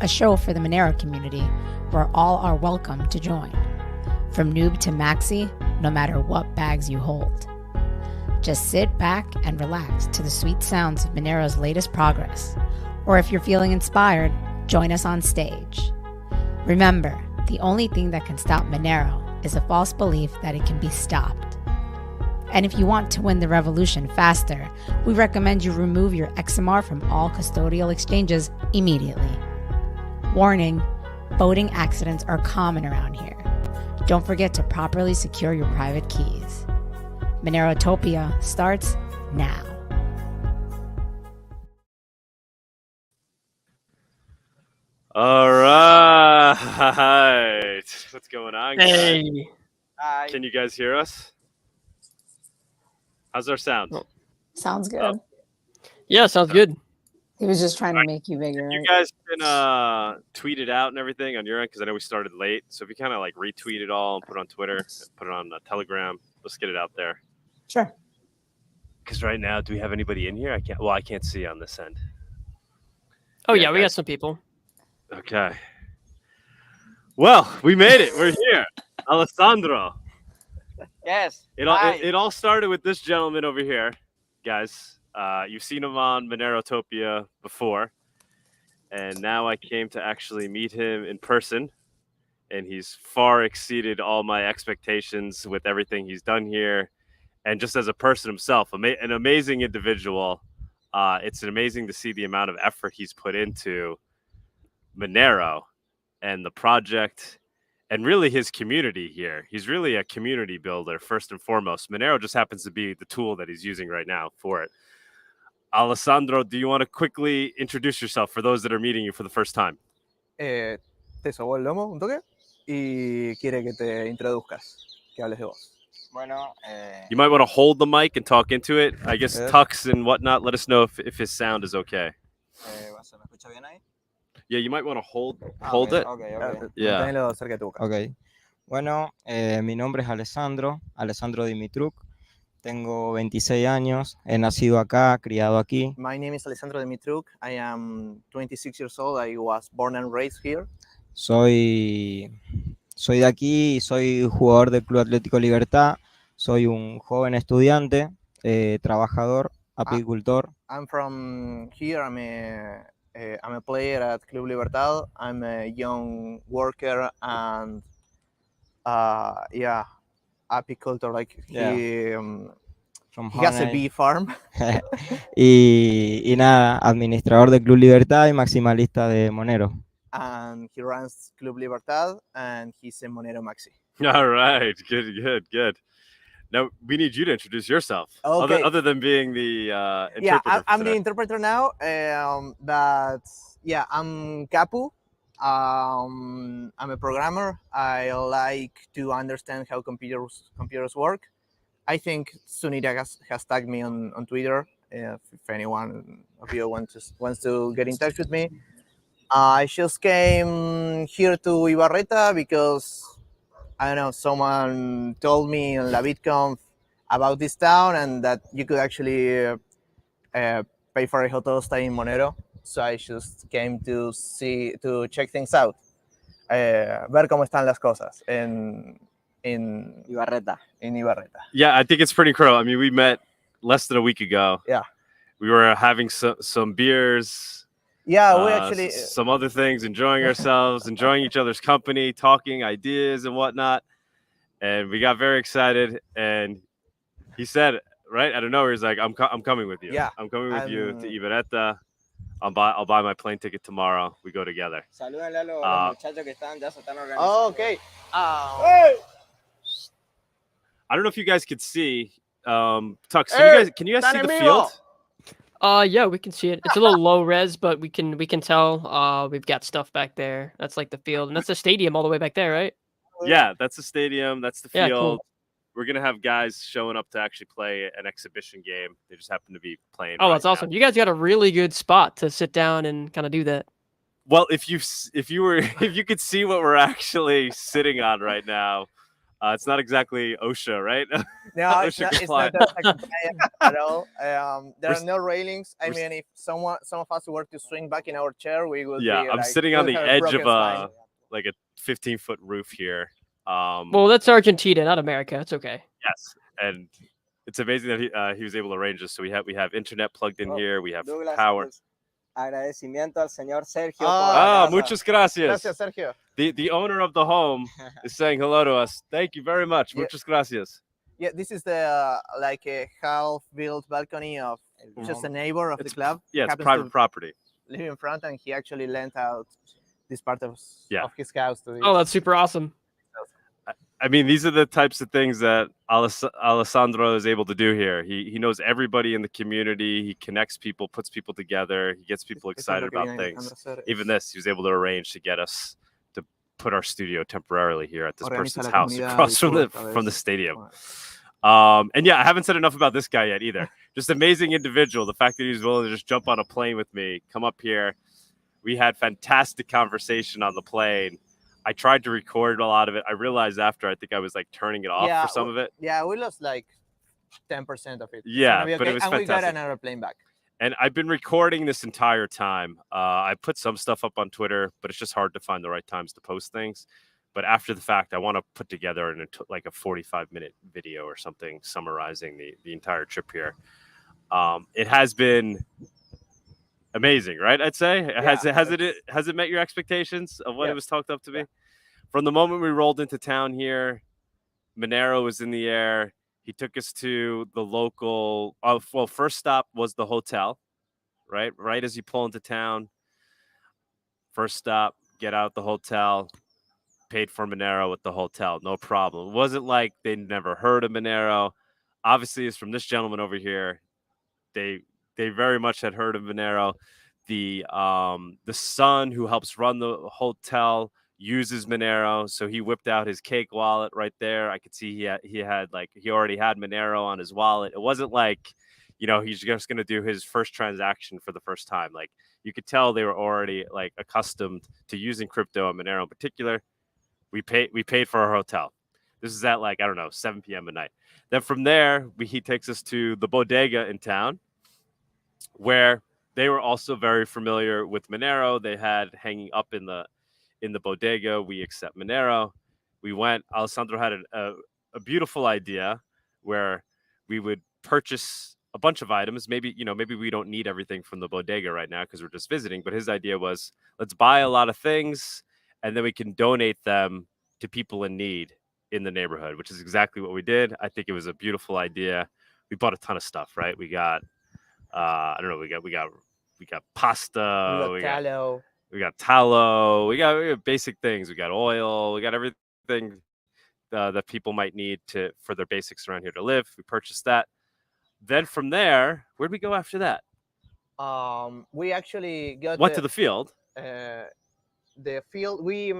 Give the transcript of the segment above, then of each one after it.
a show for the Monero community where all are welcome to join. From noob to maxi, no matter what bags you hold. Just sit back and relax to the sweet sounds of Monero's latest progress. Or if you're feeling inspired, join us on stage. Remember, the only thing that can stop Monero is a false belief that it can be stopped. And if you want to win the revolution faster, we recommend you remove your XMR from all custodial exchanges immediately. Warning, voting accidents are common around here. Don't forget to properly secure your private keys. Monerotopia starts now. All right. What's going on, guys? Hey. Hi. Can you guys hear us? How's our sound? Sounds good. Yeah, sounds good. He was just trying to make you bigger. You guys can tweet it out and everything on your end, because I know we started late. So if you kind of like retweet it all and put it on Twitter, put it on Telegram, let's get it out there. Sure. Because right now, do we have anybody in here? I can't see on this end. Oh, Yeah, yeah, we guys. got some people. Okay. Well, we made it. We're here. Alessandro. Yes. It all started with this gentleman over here, guys. You've seen him on Monerotopia before, and now I came to actually meet him in person, and he's far exceeded all my expectations with everything he's done here, and just as a person himself, an amazing individual. It's amazing to see the amount of effort he's put into Monero and the project, and really his community here. He's really a community builder, first and foremost. Monero just happens to be the tool that he's using right now for it. Alessandro, do you want to quickly introduce yourself for those that are meeting you for the first time? Te sobó el lomo un toque y quiere que te introduzcas, que hables de vos. Bueno, You might want to hold the mic and talk into it. I guess Yes. Tux and whatnot, let us know if his sound is okay. ¿se me escucha bien ahí? Yeah, you might want to hold Okay, it. Okay. Yeah. Tenelo cerca de tu boca. Ok. Bueno, mi nombre es Alessandro Dimitruk. Tengo 26 años. He nacido acá, criado aquí. My name is Alessandro Dimitruk. I am 26 years old. I was born and raised here. Soy de aquí y soy jugador del Club Atlético Libertad. Soy un joven estudiante, trabajador, apicultor. I'm from here. I'm a player at Club Libertad. I'm a young worker and apicultor. Like From he has a Honey. bee farm. y nada, administrador del Club Libertad y maximalista de Monero. And he runs Club Libertad, and he's a Monero Maxi. All right. Good. Now, we need you to introduce yourself. Okay. Other than being the interpreter. Yeah, I'm today. the interpreter now. I'm Kapu. I'm a programmer. I like to understand how computers work. I think Sunita has tagged me on Twitter. If anyone of you wants to get in touch with me. I just came here to Ibarreta because, I don't know, someone told me on La BitConf about this town and that you could actually pay for a hotel stay in Monero. So I just came to check things out. Ver cómo están las cosas in Ibarreta. Yeah, I think it's pretty incredible. I mean, we met less than a week ago. Yeah. We were having some beers. Yeah, we actually... some other things, enjoying ourselves, enjoying each other's company, talking ideas and whatnot. And we got very excited. And he said, right out of nowhere, he's like, I'm coming with you. Yeah. I'm coming with you to Ibarreta. I'll buy my plane ticket tomorrow. We go together. Salúdenle a los muchachos que ya se están organizando. Oh, okay. I don't know if you guys could see. Tux, can you guys see the field? Yeah, we can see it. It's a little low res, but we can tell we've got stuff back there. That's like the field, and that's the stadium all the way back there, right? Yeah, that's the stadium. That's the field. Yeah, cool. We're gonna have guys showing up to actually play an exhibition game. They just happen to be playing. Oh, right that's awesome. You guys got a really good spot to sit down and kind of do that. Well, if you could see what we're actually sitting on right now, It's not exactly OSHA, right? No, it's not compliant. compliant at all. There We're are no railings. I we're mean, if some of us were to swing back in our chair, we would Yeah, be I'm like, sitting we on would the have edge broken of spine. like a 15-foot roof here. Well, that's Argentina, not America. It's okay. Yes, and it's amazing that he was able to arrange this. So we have internet plugged in here. We have Douglas, power. agradecimiento al señor Sergio por Ah, la casa. Muchas gracias. Gracias, Sergio. The owner of the home is saying hello to us. Thank you very much. Yeah. Muchas gracias. Yeah, this is the like a half-built balcony of just a neighbor of the club. Yeah, it's Happens private to property. live in front, and he actually lent out this part of his house to this. Oh, that's super awesome. I mean, these are the types of things that Alessandro is able to do here. He knows everybody in the community. He connects people, puts people together. He gets people excited about things. Even this, he was able to arrange to get us to put our studio temporarily here at this person's house across from the stadium. And yeah, I haven't said enough about this guy yet either. Just amazing individual. The fact that he was willing to just jump on a plane with me, come up here. We had fantastic conversation on the plane. I tried to record a lot of it. I realized after, I think I was like turning it off for some of it. Yeah, we lost like 10% of it. Yeah, okay. but it was and fantastic. We got another plane back. And I've been recording this entire time. I put some stuff up on Twitter, but it's just hard to find the right times to post things. But after the fact, I want to put together like a 45-minute video or something summarizing the entire trip here. It has been amazing, right? I'd say has it met your expectations of what it was talked up to be? From the moment we rolled into town here, Monero was in the air. He took us to the local. Well, first stop was the hotel, right? Right as you pull into town. First stop, get out the hotel. Paid for Monero at the hotel, no problem. It wasn't like they never heard of Monero. Obviously, it's from this gentleman over here. They very much had heard of Monero. The son who helps run the hotel uses Monero, so he whipped out his Cakewallet right there. I could see he already had Monero on his wallet. It wasn't like, he's just going to do his first transaction for the first time. Like, you could tell they were already like accustomed to using crypto and Monero in particular. We paid for our hotel. This is at 7 p.m. at night. Then from there, he takes us to the bodega in town, where they were also very familiar with Monero. They had hanging up in the bodega, we accept Monero. We went. Alessandro had a beautiful idea where we would purchase a bunch of items. Maybe we don't need everything from the bodega right now because we're just visiting. But his idea was, let's buy a lot of things, and then we can donate them to people in need in the neighborhood, which is exactly what we did. I think it was a beautiful idea. We bought a ton of stuff, right? We got, we got pasta. We got tallow. We got tallow. We got basic things. We got oil. We got everything that people might need for their basics around here to live. We purchased that. Then from there, where'd we go after that? We actually went to the field. The field. We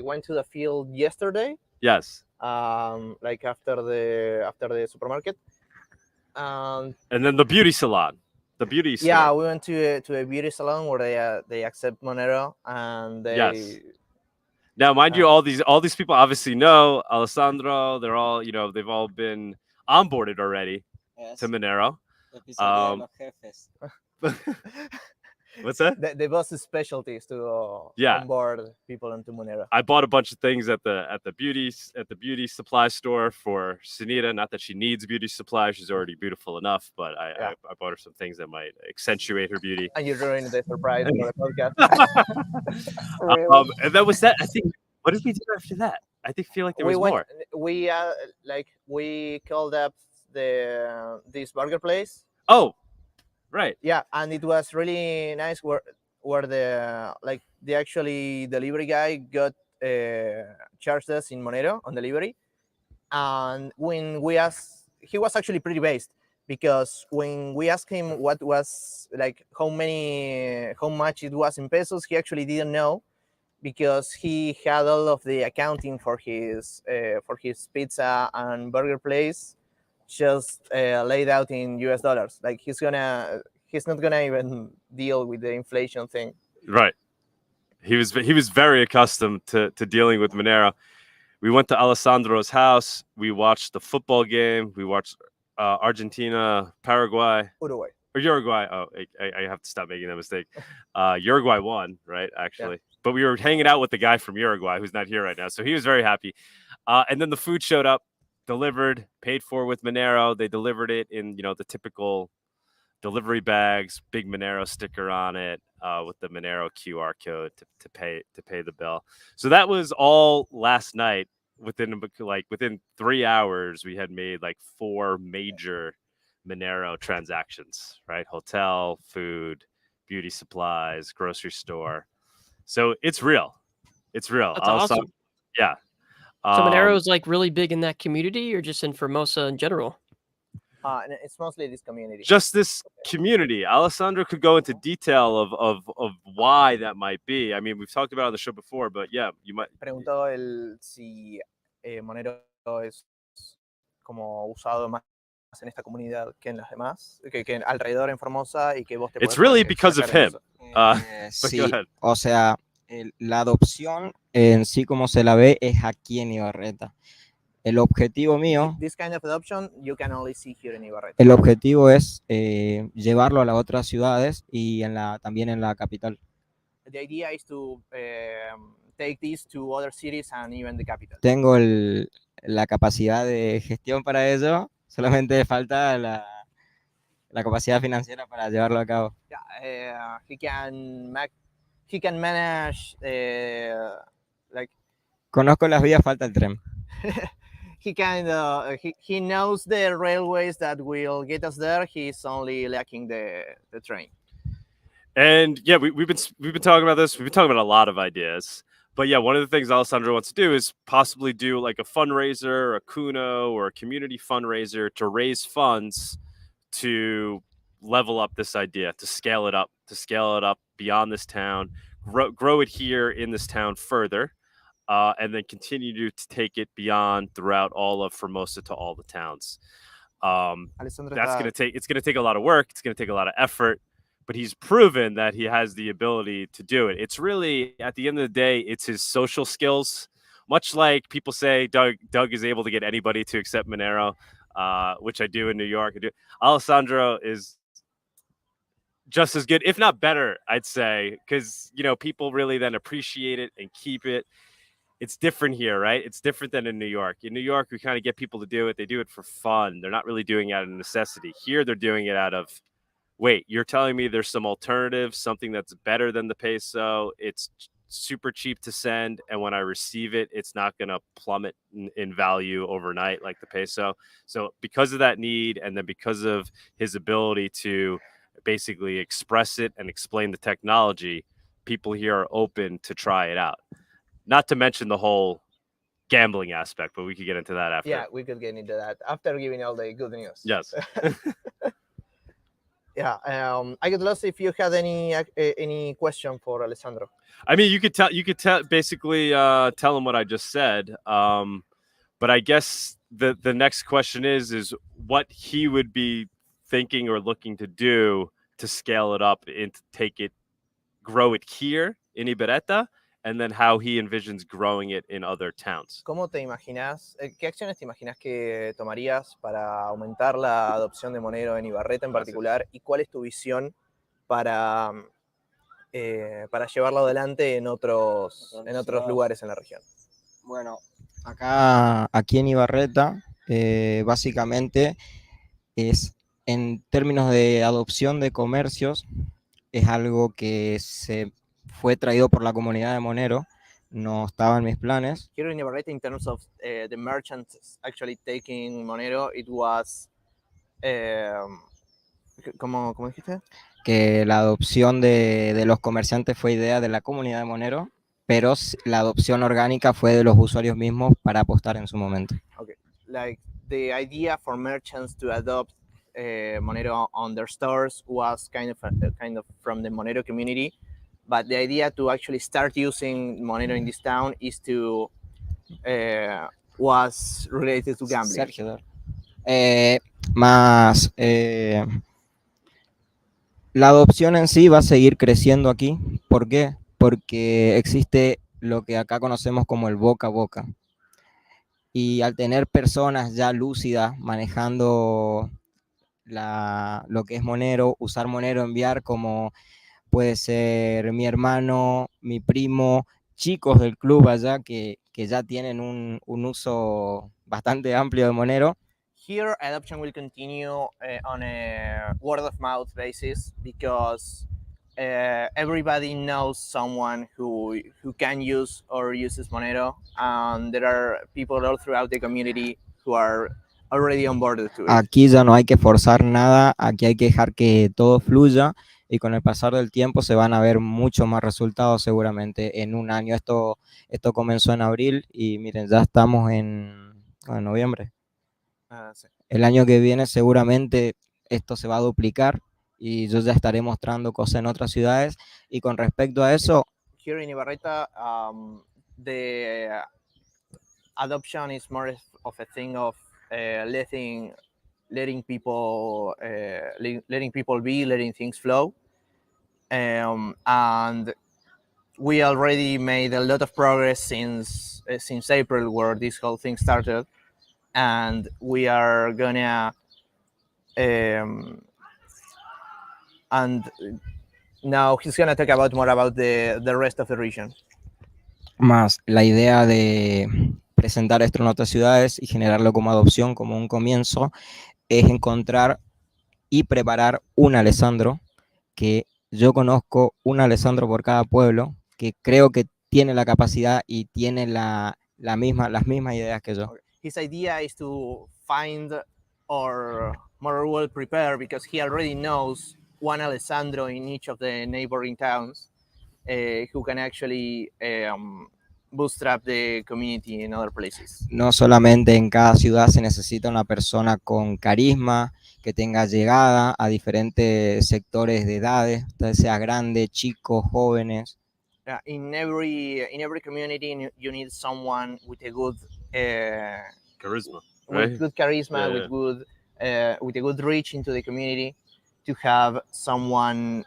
went to the field yesterday. Yes. Like after the supermarket. And then the beauty salon. The beauty store. Yeah, we went to a beauty salon where they accept Monero, and they. Yes. Now, mind you, all these people obviously know Alessandro. They're all, they've all been onboarded already to Monero. Mkfs. What's that? The boss's specialty is to onboard people into Monero. I bought a bunch of things at the beauty supply store for Sunita. Not that she needs beauty supply; she's already beautiful enough. But I bought her some things that might accentuate her beauty. And you're ruining the surprise for the podcast. And that was that. I think. What did we do after that? I feel like there was more. We called up this burger place. Oh. Right. Yeah, and it was really nice where the actually delivery guy got charged us in Monero on delivery, and when we asked, he was actually pretty based, because when we asked him what was how much it was in pesos, he actually didn't know, because he had all of the accounting for his pizza and burger place just laid out in US dollars. Like he's not gonna even deal with the inflation thing. Right. he was very accustomed to dealing with Monero. We went to Alessandro's house. We watched the football game. We watched Argentina, Paraguay, Uruguay. or Uruguay. Oh, I have to stop making that mistake. Uruguay won, right? Actually, but we were hanging out with the guy from Uruguay who's not here right now, so he was very happy. And then the food showed up, delivered, paid for with Monero. They delivered it in the typical delivery bags, big Monero sticker on it, with the Monero QR code to pay the bill. So that was all last night. Within 3 hours, we had made like 4 major Monero transactions, right? Hotel, food, beauty supplies, grocery store. So it's real. It's real. That's awesome. Yeah. So Monero is like really big in that community, or just in Formosa in general? It's mostly this community. Just this community. Alessandro could go into detail of why that might be. I mean, we've talked about it on the show before, but yeah, you might. Preguntó él si Monero es como usado más en esta comunidad que en las demás, que alrededor en Formosa, y que vos te It's really because of him. Sí, o sea, la adopción en sí como se la ve es aquí en Ibarreta. El objetivo mío, This kind of adoption you can only see here in Ibarreta. el objetivo es llevarlo a las otras ciudades y también en la capital. The idea is to take this to other cities and even the capital. Tengo la capacidad de gestión para ello, solamente falta la capacidad financiera para llevarlo a cabo. Yeah, he can manage like. Conozco las vías, falta el tren. He knows the railways that will get us there. He's only lacking the train. And yeah, we've been talking about this. We've been talking about a lot of ideas. But yeah, one of the things Alessandro wants to do is possibly do like a fundraiser, a Kuno, or a community fundraiser to raise funds to level up this idea, to scale it up beyond this town, grow it here in this town further. And then continue to take it beyond throughout all of Formosa to all the towns. It's going to take a lot of work. It's going to take a lot of effort, but he's proven that he has the ability to do it. It's really, at the end of the day, it's his social skills. Much like people say Doug is able to get anybody to accept Monero, which I do in New York. Alessandro is just as good, if not better, I'd say, because people really then appreciate it and keep it. It's different here, right? It's different than in New York. In New York, we kind of get people to do it. They do it for fun. They're not really doing it out of necessity. Here, they're doing it out of, wait, you're telling me there's some alternative, something that's better than the peso. It's super cheap to send. And when I receive it, it's not going to plummet in value overnight like the peso. So because of that need, and then because of his ability to basically express it and explain the technology, people here are open to try it out. Not to mention the whole gambling aspect, but we could get into that after. Yeah, we could get into that after giving all the good news. Yes. Yeah, I get lost if you had any question for Alessandro. I mean, you could basically tell him what I just said. But I guess the next question is what he would be thinking or looking to do to scale it up and to grow it here in Ibarreta, and then how he envisions growing it in other towns. ¿Cómo te imaginas, qué acciones te imaginas que tomarías para aumentar la adopción de Monero en Ibarreta en particular? ¿Y cuál es tu visión para llevarlo adelante en otros lugares en la región? Bueno, aquí en Ibarreta, básicamente es, en términos de adopción de comercios, es algo que se fue traído por la comunidad de Monero, no estaba en mis planes. Here in Ibarreta, in terms of the merchants actually taking Monero, it was, ¿cómo dijiste? Que la adopción de los comerciantes fue idea de la comunidad de Monero, pero la adopción orgánica fue de los usuarios mismos para apostar en su momento. Okay, like the idea for merchants to adopt Monero on their stores was kind of from the Monero community. But the idea to actually start using Monero in this town was related to gambling. Sergio, la adopción en sí va a seguir creciendo aquí. ¿Por qué? porque existe lo que acá conocemos como el boca a boca. Y al tener personas ya lúcidas manejando lo que es Monero, usar Monero, enviar como puede ser mi hermano, mi primo, chicos del club allá que ya tienen un uso bastante amplio de Monero. Here, adoption will continue on a word of mouth basis because everybody knows someone who can use or uses Monero, and there are people all throughout the community who are already onboarded to it. Aquí ya no hay que forzar nada, aquí hay que dejar que todo fluya y con el pasar del tiempo se van a ver mucho más resultados seguramente en un año. Esto comenzó en abril y miren, ya estamos en noviembre. Sí. El año que viene seguramente esto se va a duplicar y yo ya estaré mostrando cosas en otras ciudades. Y con respecto a eso, Here in Ibarreta, the adoption is more of a thing of letting people be, letting things flow, and we already made a lot of progress since April, where this whole thing started, and we are gonna and now he's gonna talk about more about the rest of the region. más la idea de presentar esto en otras ciudades y generarlo como adopción, como un comienzo, es encontrar y preparar un Alessandro, que yo conozco un Alessandro por cada pueblo, que creo que tiene la capacidad y tiene las mismas ideas que yo. His idea is to find or more well prepare, because he already knows one Alessandro in each of the neighboring towns who can actually bootstrap the community in other places. No solamente en cada ciudad se necesita una persona con carisma, que tenga llegada a diferentes sectores de edades, sea grande, chicos, jóvenes. In every community, you need someone with a good Charisma, with right? good charisma, Yeah, with a good reach into the community, to have someone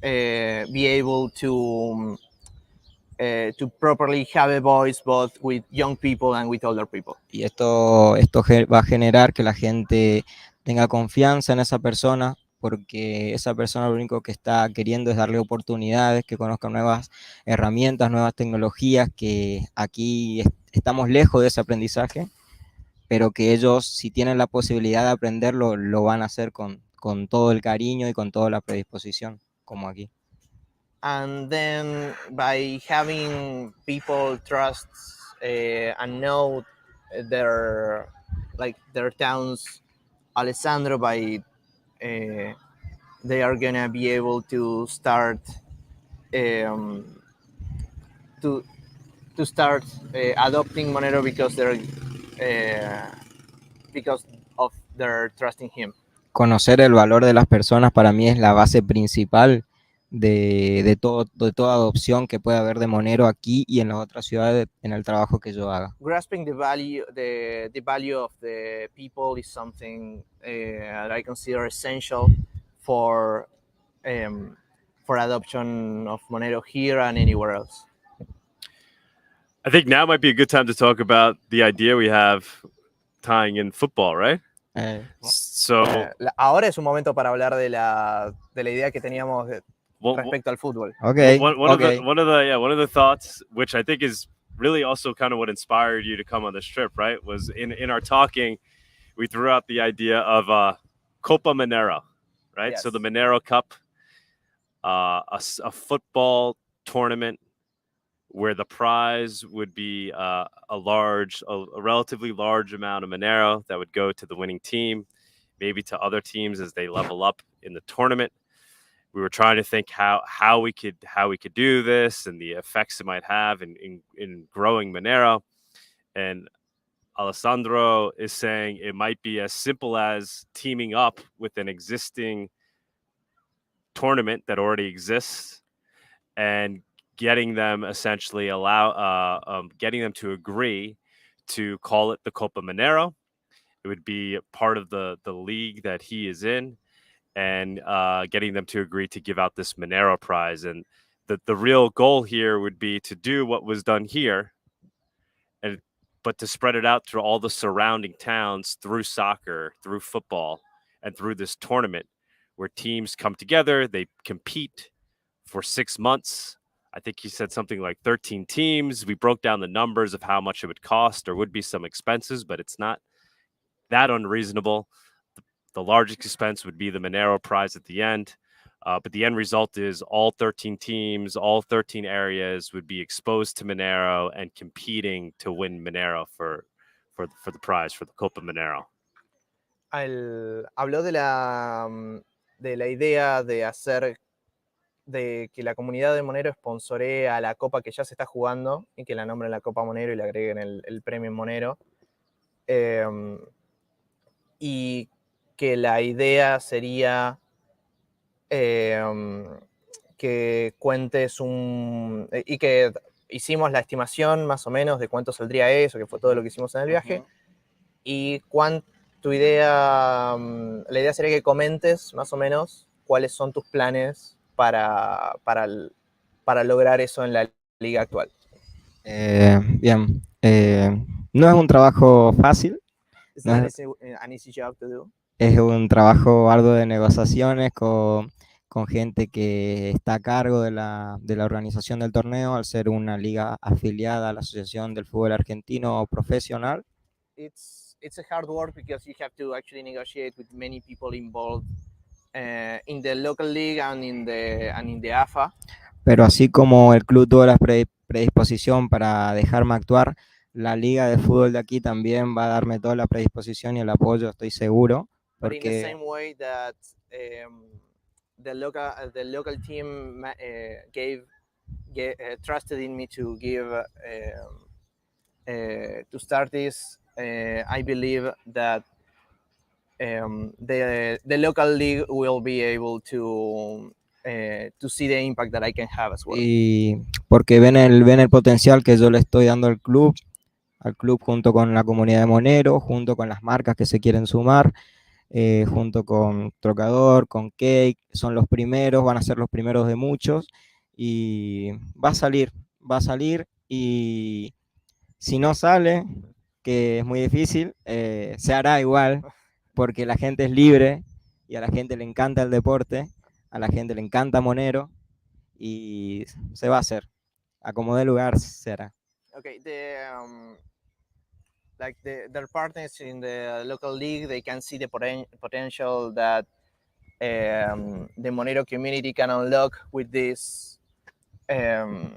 be able to properly have a voice both with young people and with older people. Y esto va a generar que la gente tenga confianza en esa persona, porque esa persona lo único que está queriendo es darle oportunidades, que conozca nuevas herramientas, nuevas tecnologías, que aquí estamos lejos de ese aprendizaje, pero que ellos, si tienen la posibilidad de aprenderlo, lo van a hacer con todo el cariño y con toda la predisposición, como aquí. And then by having people trust and know their towns, Alessandro, they are gonna be able to start adopting Monero because of their trust in him. Conocer el valor de las personas para mí es la base principal de toda adopción que pueda haber de Monero aquí y en las otras ciudades en el trabajo que yo haga. Grasping the value of the people is something that I consider essential for adoption of Monero here and anywhere else. I think now might be a good time to talk about the idea we have tying in football, right? So ahora es un momento para hablar de la idea que teníamos respecto al fútbol. Okay. One of the thoughts, which I think is really also kind of what inspired you to come on this trip, right, was in our talking, we threw out the idea of Copa Monero, right? Yes. So the Monero Cup, a football tournament where the prize would be a relatively large amount of Monero that would go to the winning team, maybe to other teams as they level up in the tournament. We were trying to think how we could do this and the effects it might have in growing Monero. And Alessandro is saying it might be as simple as teaming up with an existing tournament that already exists and getting them essentially getting them to agree to call it the Copa Monero. It would be part of the league that he is in, and getting them to agree to give out this Monero prize. And the real goal here would be to do what was done here, but to spread it out through all the surrounding towns, through soccer, through football, and through this tournament where teams come together, they compete for 6 months. I think he said something like 13 teams. We broke down the numbers of how much it would cost. There would be some expenses, but it's not that unreasonable. The largest expense would be the Monero prize at the end. But the end result is all 13 teams, all 13 areas would be exposed to Monero and competing to win Monero for the prize, for the Copa Monero. Habló de la idea de que la comunidad de Monero sponsoree a la copa que ya se está jugando y que la nombren la Copa Monero y le agreguen el premio en Monero. Y que la idea sería que cuentes y que hicimos la estimación más o menos de cuánto saldría eso, que fue todo lo que hicimos en el viaje, y tu idea, la idea sería que comentes más o menos cuáles son tus planes para lograr eso en la liga actual. Bien, no es un trabajo fácil. It's not an easy job to do. Es un trabajo arduo de negociaciones con gente que está a cargo de la organización del torneo, al ser una liga afiliada a la Asociación del Fútbol Argentino Profesional. It's a hard work because you have to actually negotiate with many people involved in the local league and in the AFA. Pero así como el club tuvo la predisposición para dejarme actuar, la liga de fútbol de aquí también va a darme toda la predisposición y el apoyo, estoy seguro. But in the same way that the local team trusted in me to start this, I believe that the local league will be able to see the impact that I can have as well. Y porque ven el potencial que yo le estoy dando al club junto con la comunidad de Monero, junto con las marcas que se quieren sumar. Junto con Trocador, con Cake, son los primeros, van a ser los primeros de muchos, y va a salir, y si no sale, que es muy difícil, se hará igual, porque la gente es libre, y a la gente le encanta el deporte, a la gente le encanta Monero, y se va a hacer, a como dé lugar se hará. Okay, their partners in the local league, they can see the potential that the Monero community can unlock with this, by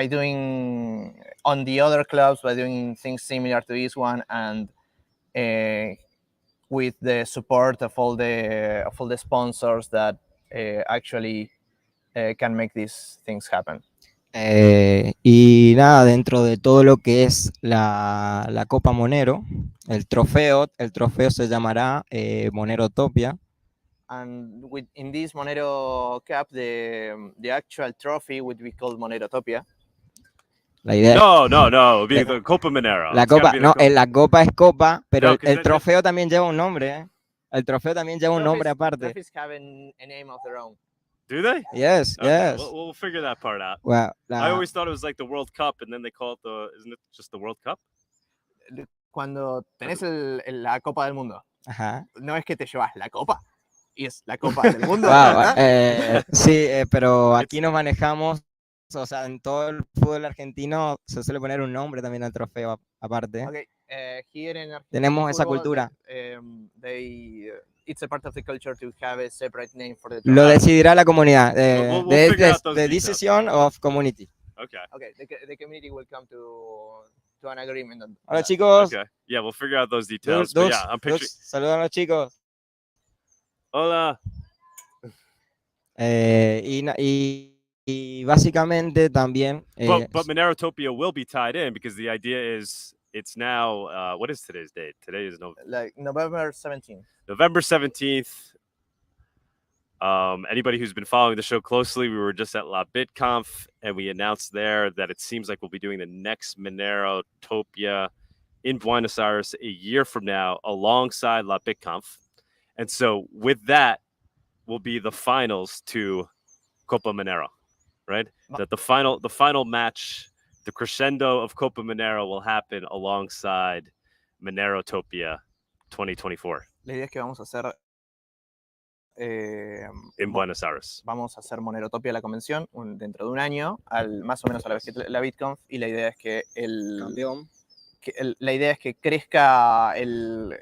doing on the other clubs, by doing things similar to this one, and with the support of all the sponsors that actually can make these things happen. Y nada, dentro de todo lo que es la Copa Monero, el trofeo se llamará Monerotopia. And in this Monero Cup, the actual trophy would be called Monerotopia. La idea No, it'll be the Copa Monero. La copa, no, la copa es copa, pero No, el trofeo también lleva un nombre, ¿eh? El trofeo también lleva un nombre aparte. Trophies have a name of their own. Do they? Yes, Okay, yes. We'll figure that part out. Well, I always thought it was like the World Cup, and then they call it isn't it just the World Cup? Cuando tenés la Copa del Mundo, Ajá. no es que te llevas la copa, y es la Copa del Mundo. Wow, sí, pero aquí nos manejamos, o sea, en todo el fútbol argentino se suele poner un nombre también al trofeo aparte. Okay, here in Argentina, tenemos esa cultura. It's a part of the culture to have a separate name for the Lo decidirá la comunidad. We'll figure out those The details. decision of community. Okay. Okay, the community will come to an agreement. Hola, chicos. Okay. Yeah, we'll figure out those details. But yeah, I'm picturing. Saludan a los chicos. Hola. Y básicamente también. But Monerotopia will be tied in because the idea is it's now. What is today's date? Today is November 17th. November 17th. Anybody who's been following the show closely, we were just at LIBERTAD, and we announced there that it seems like we'll be doing the next Monerotopia in Buenos Aires a year from now alongside LIBERTAD. And so with that will be the finals to Copa Monero. right? That the final match, the crescendo of Copa Monero will happen alongside Monerotopia 2024 La idea es que vamos a hacer in Buenos Aires. vamos a hacer Monerotopia la convención dentro de un año, más o menos a la vez que la BitConf, y la idea es que la idea es que crezca el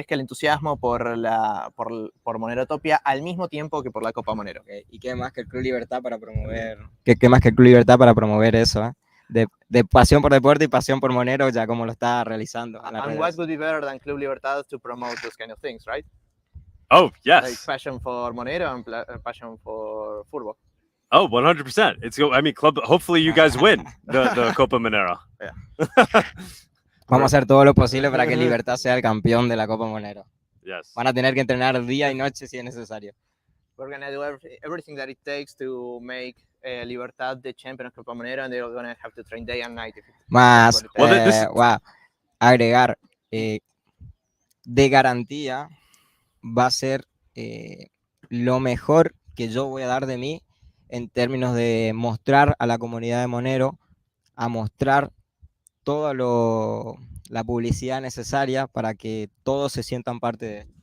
entusiasmo por Monerotopia al mismo tiempo que por la Copa Monero. Okay. ¿Y qué más que el Club Libertad para promover? ¿Qué más que el Club Libertad para promover eso? De pasión por deporte y pasión por Monero, ya como lo está realizando. And what would be better than Club Libertad to promote those kind of things, right? Oh, yes. Like passion for Monero and passion for football. Oh, 100%. I mean, club. Hopefully, you guys win the Copa Monero. Yeah. Vamos a hacer todo lo posible para que Libertad sea el campeón de la Copa Monero. Yes. Van a tener que entrenar día y noche si es necesario. We're going to do everything that it takes to make Libertad the champion of Copa Monero, and they're going to have to train day and night. Más, agregar, de garantía va a ser lo mejor que yo voy a dar de mí en términos de mostrar a la comunidad de Monero, a mostrar toda la publicidad necesaria para que todos se sientan parte de esto.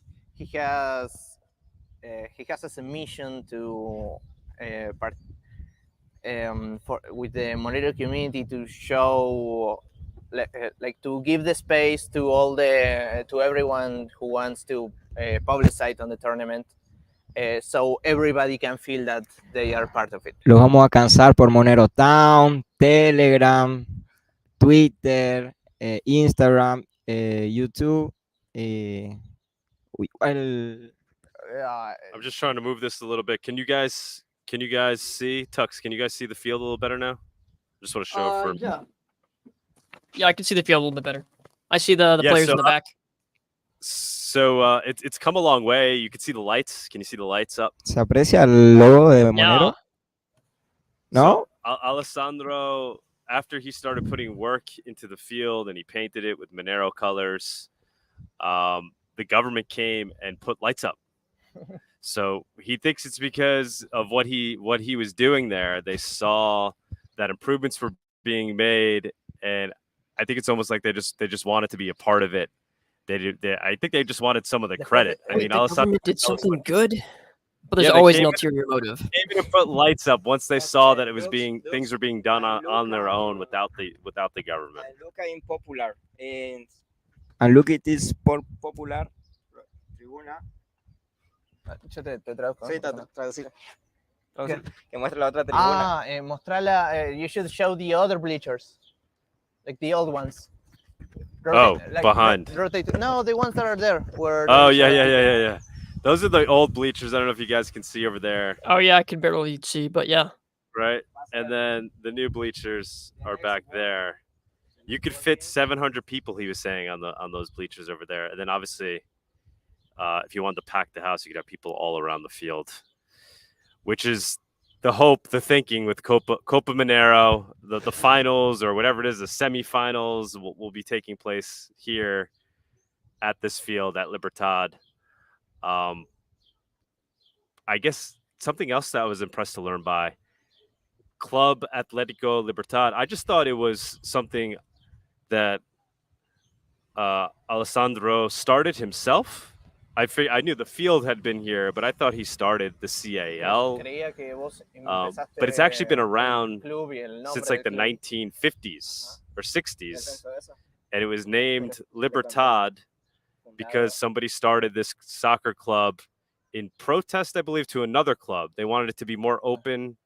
He has as a mission to with the Monero community to show like to give the space to to everyone who wants to publicize on the tournament, so everybody can feel that they are part of it. Los vamos a cansar por Monero Town, Telegram, Twitter, Instagram, YouTube. I'm just trying to move this a little bit. Can you guys see Tux? Can you guys see the field a little better now? Just want to show for. Yeah, I can see the field a little bit better. I see the players in the back. So it's come a long way. You can see the lights. Can you see the lights up? ¿Se aprecia el logo de Monero? No? So, Alessandro, after he started putting work into the field and he painted it with Monero colors, the government came and put lights up. So he thinks it's because of what he was doing there. They saw that improvements were being made, and I think it's almost like they just wanted to be a part of it. I think they just wanted some of the credit. I mean, the government did something good, but there's always an ulterior motive. They even put lights up once they saw that it was things were being done on their own without the government. And look at popular and look at this popular tribuna. Yo te traduzco. Sí, traducir. Que muestre la otra tribuna. Mostrarla. You should show the other bleachers, like the old ones. Behind. Rotate. No, the ones that are there. Yeah. Those are the old bleachers. I don't know if you guys can see over there. Oh yeah, I can barely see, but yeah. Right, and then the new bleachers are back there. You could fit 700 people, he was saying, on those bleachers over there. And then obviously, if you wanted to pack the house, you could have people all around the field, which is the hope, the thinking with Copa Monero. The finals or whatever it is, the semifinals will be taking place here at this field at Libertad. I guess something else that I was impressed to learn by Club Atlético Libertad. I just thought it was something that Alessandro started himself. I knew the field had been here, but I thought he started the CAL. But it's actually been around since like the 1950s or 60s. And it was named Libertad because somebody started this soccer club in protest, I believe, to another club. They wanted it to be more open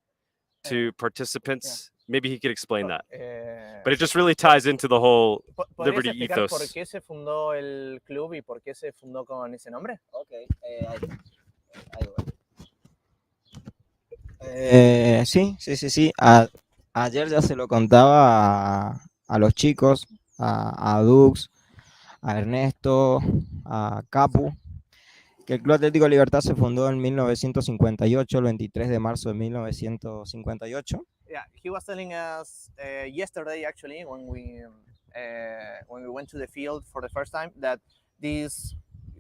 to participants. Maybe he could explain that. But it just really ties into the whole liberty ethos. ¿Por qué se fundó el club y por qué se fundó con ese nombre? Okay. Sí. Ayer ya se lo contaba a los chicos, a Dux, a Ernesto, a Kapu, que el Club Atlético Libertad se fundó en 1958, el 23 de marzo de 1958. Yeah, he was telling us yesterday, actually, when we went to the field for the first time, that this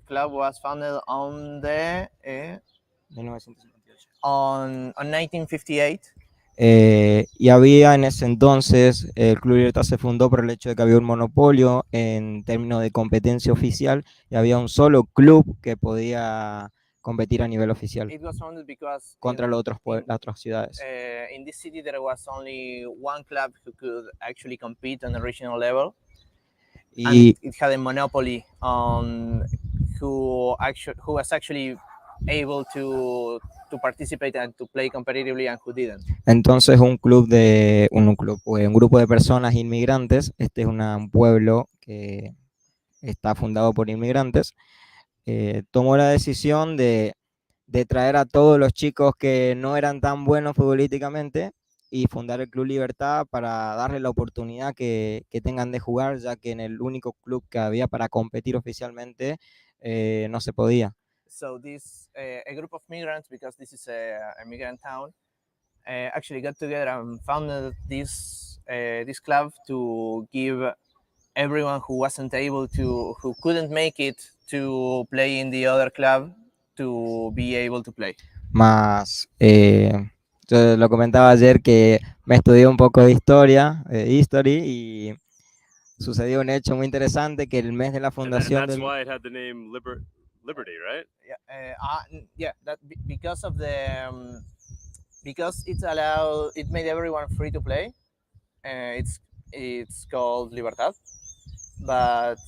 club was founded on 1958, Y había en ese entonces, el Club Libertad se fundó por el hecho de que había un monopolio en términos de competencia oficial y había un solo club que podía competir a nivel oficial It was founded because contra las otras ciudades. in this city there was only one club who could actually compete on a regional level, and Y it had a monopoly on who was actually able to participate and to play competitively and who didn't. entonces un grupo de personas inmigrantes, este es un pueblo que está fundado por inmigrantes, tomó la decisión de traer a todos los chicos que no eran tan buenos futbolísticamente y fundar el Club Libertad para darle la oportunidad que tengan de jugar, ya que en el único club que había para competir oficialmente no se podía. So this a group of migrants, because this is a migrant town, actually got together and founded this club to give everyone who wasn't able to, who couldn't make it to play in the other club, to be able to play. Más, yo lo comentaba ayer que me estudié un poco de historia, history, y sucedió un hecho muy interesante que el mes de la And fundación that's del... why it had the name Liberty, right? Yeah, because of the because it made everyone free to play. It's called Libertad, but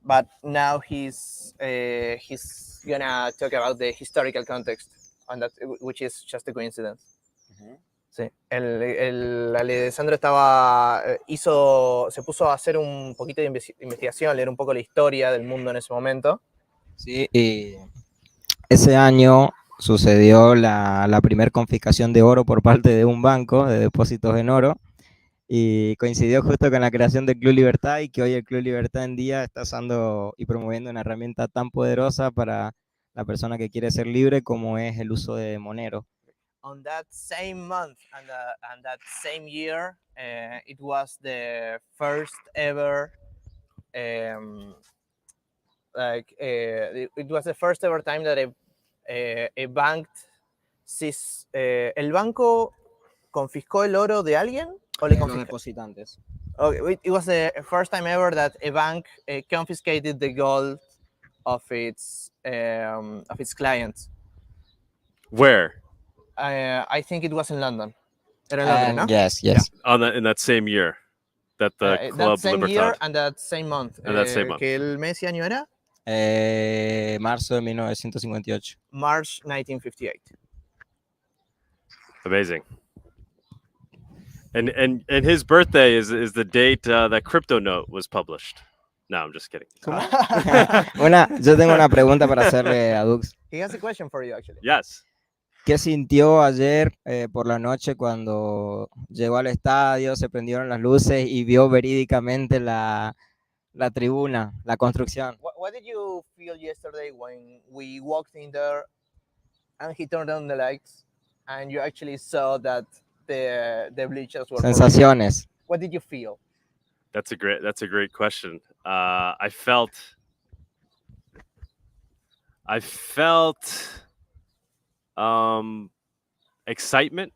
but now he's gonna talk about the historical context on that, which is just a coincidence. Sí, el Alessandro se puso a hacer un poquito de investigación, leer un poco la historia del mundo en ese momento. Sí, y ese año sucedió la primera confiscación de oro por parte de un banco de depósitos en oro, y coincidió justo con la creación del Club Libertad, y que hoy el Club Libertad en día está usando y promoviendo una herramienta tan poderosa para la persona que quiere ser libre como es el uso de Monero. On that same month and that same year, it was the first ever it was the first ever time that a bank el banco confiscó el oro de alguien o le Los confiscó. depositantes. Okay, it was the first time ever that a bank confiscated the gold of its clients. Where? I think it was in London. Era en Londres, ¿no? Yes. In that same year that the club That same Libertad. year and that same month. And that same month. Que el mes y año era Marzo de 1958. March 1958. Amazing. And his birthday is the date that Crypto Note was published. No, I'm just kidding. Yo tengo una pregunta para hacerle a Dux. He has a question for you, actually. Yes. ¿Qué sintió ayer por la noche cuando llegó al estadio, se prendieron las luces y vio verídicamente la tribuna, la construcción? What did you feel yesterday when we walked in there and he turned on the lights and you actually saw that the bleachers were Sensaciones. What did you feel? That's a great question. I felt excitement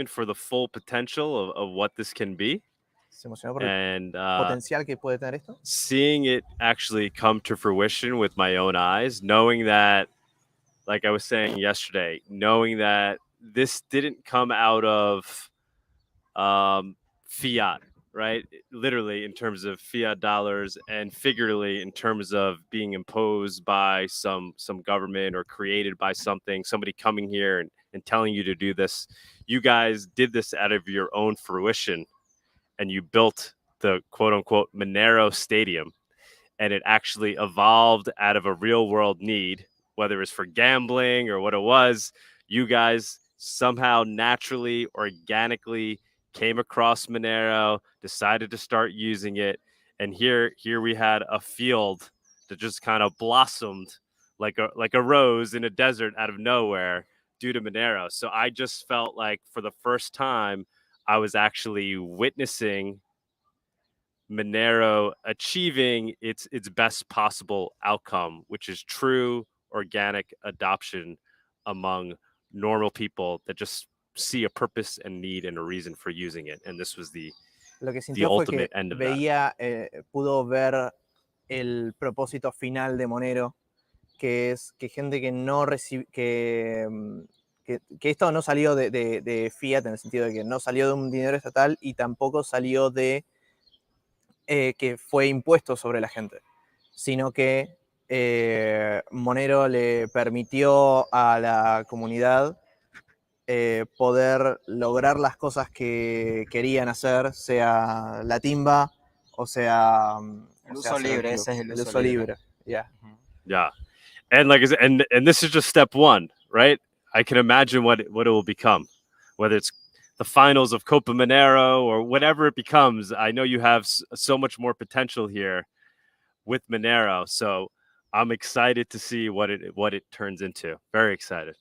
for the full potential of what this can be. Se emocionó por el And potencial que puede tener esto. seeing it actually come to fruition with my own eyes, knowing that, like I was saying yesterday, knowing that this didn't come out of fiat, right? Literally in terms of fiat dollars, and figuratively in terms of being imposed by some government or created by somebody coming here and telling you to do this. You guys did this out of your own fruition, and you built the quote unquote Monero Stadium, and it actually evolved out of a real world need, whether it's for gambling or what it was. You guys somehow naturally, organically came across Monero, decided to start using it, and here we had a field that just kind of blossomed like a rose in a desert out of nowhere due to Monero. So I just felt like for the first time I was actually witnessing Monero achieving its best possible outcome, which is true organic adoption among normal people that just see a purpose and need and a reason for using it. And this was Lo que the sintió fue que ultimate end of that. veía, pudo ver el propósito final de Monero, que es que gente que no recibe, que esto no salió de fiat, en el sentido de que no salió de un dinero estatal y tampoco salió de que fue impuesto sobre la gente, sino que Monero le permitió a la comunidad poder lograr las cosas que querían hacer, sea la timba o sea El uso libre, ese es el uso libre. Yeah. Yeah. And like, and this is just step one, right? I can imagine what it will become, whether it's the finals of Copa Monero or whatever it becomes. I know you have so much more potential here with Monero. So I'm excited to see what it turns into. Very excited.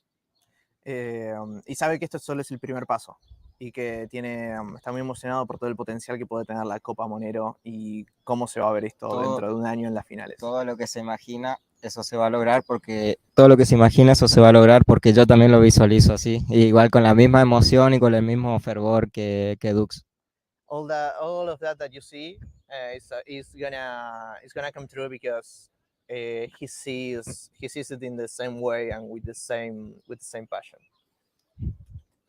Y sabe que esto solo es el primer paso y que está muy emocionado por todo el potencial que puede tener la Copa Monero y cómo se va a ver esto dentro de un año en las finales. Todo lo que se imagina, eso se va a lograr porque todo lo que se imagina, eso se va a lograr porque yo también lo visualizo así, igual con la misma emoción y con el mismo fervor que Dux. All of that you see is gonna come true because he sees it in the same way and with the same passion.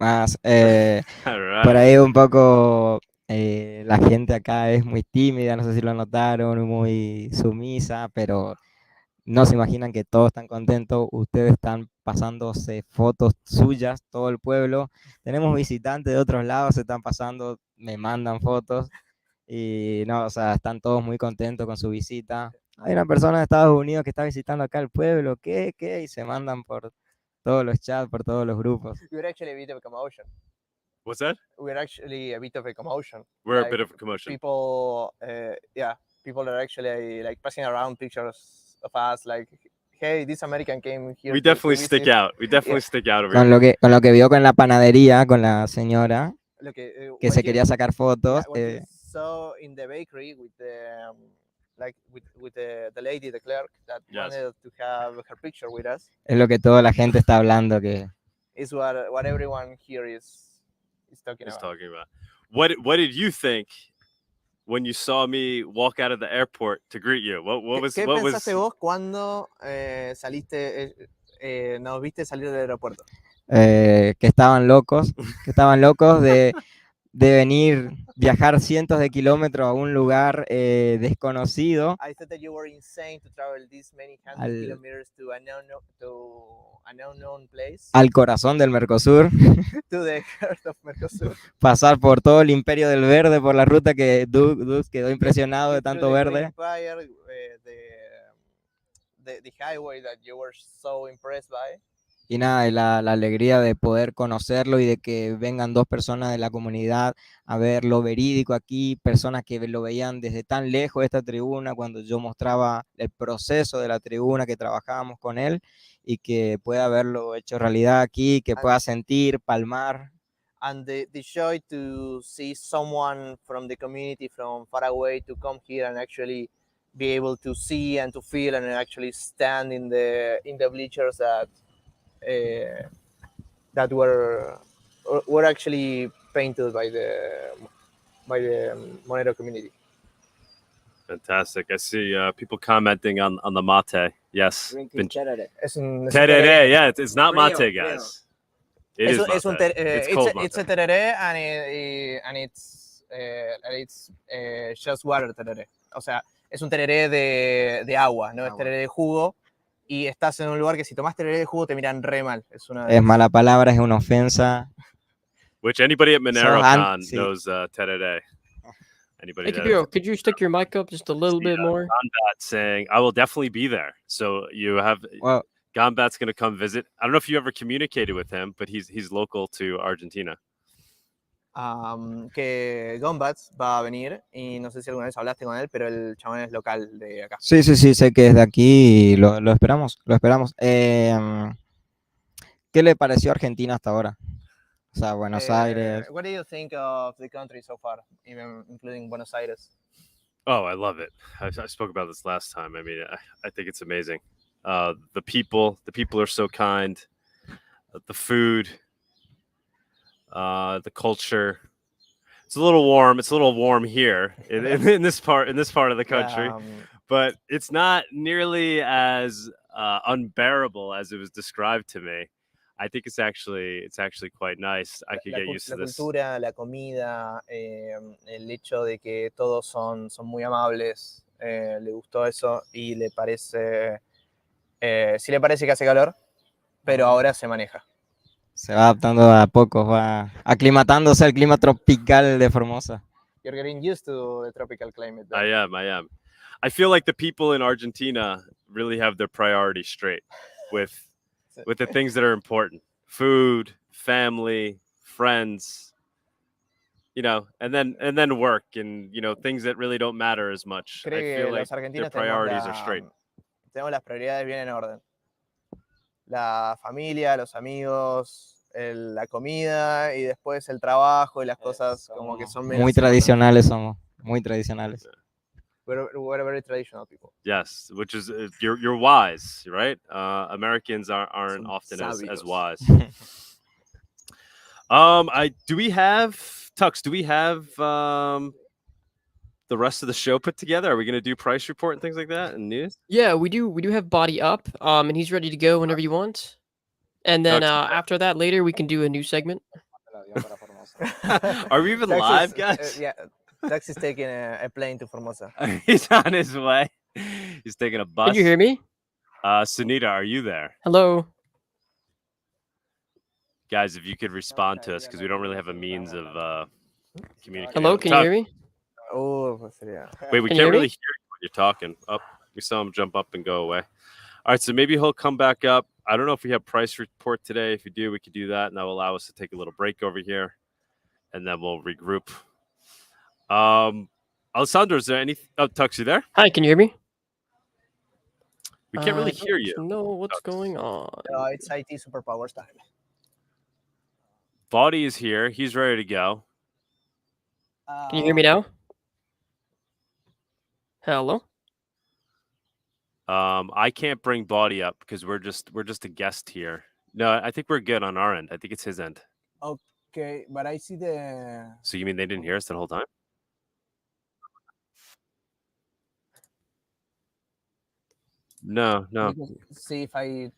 Más, Right. por ahí un poco la gente acá es muy tímida, no sé si lo notaron, muy sumisa, pero no se imaginan que todos están contentos, ustedes están pasándose fotos suyas, todo el pueblo, tenemos visitantes de otros lados, se están pasando, me mandan fotos, y no, o sea, están todos muy contentos con su visita. Hay una persona de Estados Unidos que está visitando acá el pueblo, ¿qué? Y se mandan por todos los chats, por todos los grupos. We're actually a bit of a commotion. What's that? We're actually a bit of a commotion. We're Like, a bit of a commotion. People are actually like passing around pictures of us, like, hey, this American came here. We definitely stick out. We definitely stick out over here. Con lo que vio con la panadería, con la señora, que se quería sacar fotos. What you saw in the bakery with the with the lady, the clerk, that wanted to have her picture with us. Es lo que toda la gente está hablando, que is what everyone here is talking about. What did you think when you saw me walk out of the airport to greet you? ¿Qué pensaste vos cuando nos viste salir del aeropuerto? Que estaban locos de venir, viajar cientos de kilómetros a un lugar desconocido. I thought that you were insane to travel this many hundred kilometers to an unknown place. Al corazón del Mercosur. To the heart of Mercosur. Pasar por todo el imperio del verde, por la ruta que Dux quedó impresionado de tanto verde. The highway that you were so impressed by. Y nada, la alegría de poder conocerlo y de que vengan dos personas de la comunidad a ver lo verídico aquí, personas que lo veían desde tan lejos de esta tribuna, cuando yo mostraba el proceso de la tribuna, que trabajábamos con él, y que pueda verlo hecho realidad aquí, que pueda sentir, palmar. And the joy to see someone from the community from far away to come here and actually be able to see and to feel and actually stand in the bleachers that were actually painted by the Monero community. Fantastic. I see people commenting on the mate. Yes. Tereré. Tereré. Yeah, it's not mate, guys. It is mate. It's a tereré and it's just water tereré. O sea, es un tereré de agua, no es tereré de jugo. Y estás en un lugar que si tomás tereré de jugo te miran re mal. Es mala palabra, es una ofensa. Which anybody at Monerokon knows tereré. Anybody? Hey, could you stick your mic up just a little bit more? Gombat saying, I will definitely be there. So you have Gombat's going to come visit. I don't know if you ever communicated with him, but he's local to Argentina. Que Gombats va a venir y no sé si alguna vez hablaste con él, pero el chabón es local de acá. Sí, sé que es de aquí y lo esperamos. ¿Qué le pareció Argentina hasta ahora? O sea, Buenos Aires. What do you think of the country so far, even including Buenos Aires? Oh, I love it. I spoke about this last time. I mean, I think it's amazing. The people are so kind. the food, the culture. It's a little warm. It's a little warm here in this part of the country, Yeah, but it's not nearly as unbearable as it was described to me. I think it's actually quite nice. I could get used to la this. cultura, la comida, el hecho de que todos son muy amables, le gustó eso y le parece, sí le parece que hace calor, pero ahora se maneja. Se va adaptando a poco, va aclimatándose al clima tropical de Formosa. You're getting used to the tropical climate. I am. I feel like the people in Argentina really have their priorities straight with the things that are important: food, family, friends, and then work, and things that really don't matter as much. Creo I que feel like los argentinos their priorities are straight. tenemos las prioridades bien en orden. La familia, los amigos, la comida y después el trabajo y las cosas como que son menos muy tradicionales somos, muy tradicionales. We're very traditional people. Yes, which is you're wise, right? Americans aren't often as wise. Do we have Tux? Do we have the rest of the show put together? Are we going to do price report and things like that and news? Yeah, we do have Body up, and he's ready to go whenever you want. And then after that, later we can do a new segment. Are we even live, guys? Yeah, Tux is taking a plane to Formosa. He's on his way. He's taking a bus. Can you hear me? Sunita, are you there? Hello. Guys, if you could respond to us, because we don't really have a means of communicating. Hello, can you hear me? Oh, yeah. Wait, we can't really hear you when you're talking. We saw him jump up and go away. All right, so maybe he'll come back up. I don't know if we have price report today. If we do, we could do that, and that will allow us to take a little break over here, and then we'll regroup. Alessandro, is there any? Oh, Tux, you there? Hi, can you hear me? We can't really hear you. No, what's going on? It's IT superpowers time. Bawdy is here. He's ready to go. Can you hear me now? Hello. I can't bring Bawdy up because we're just a guest here. No, I think we're good on our end. I think it's his end. Okay, but I see the. So you mean they didn't hear us the whole time? No. See if I.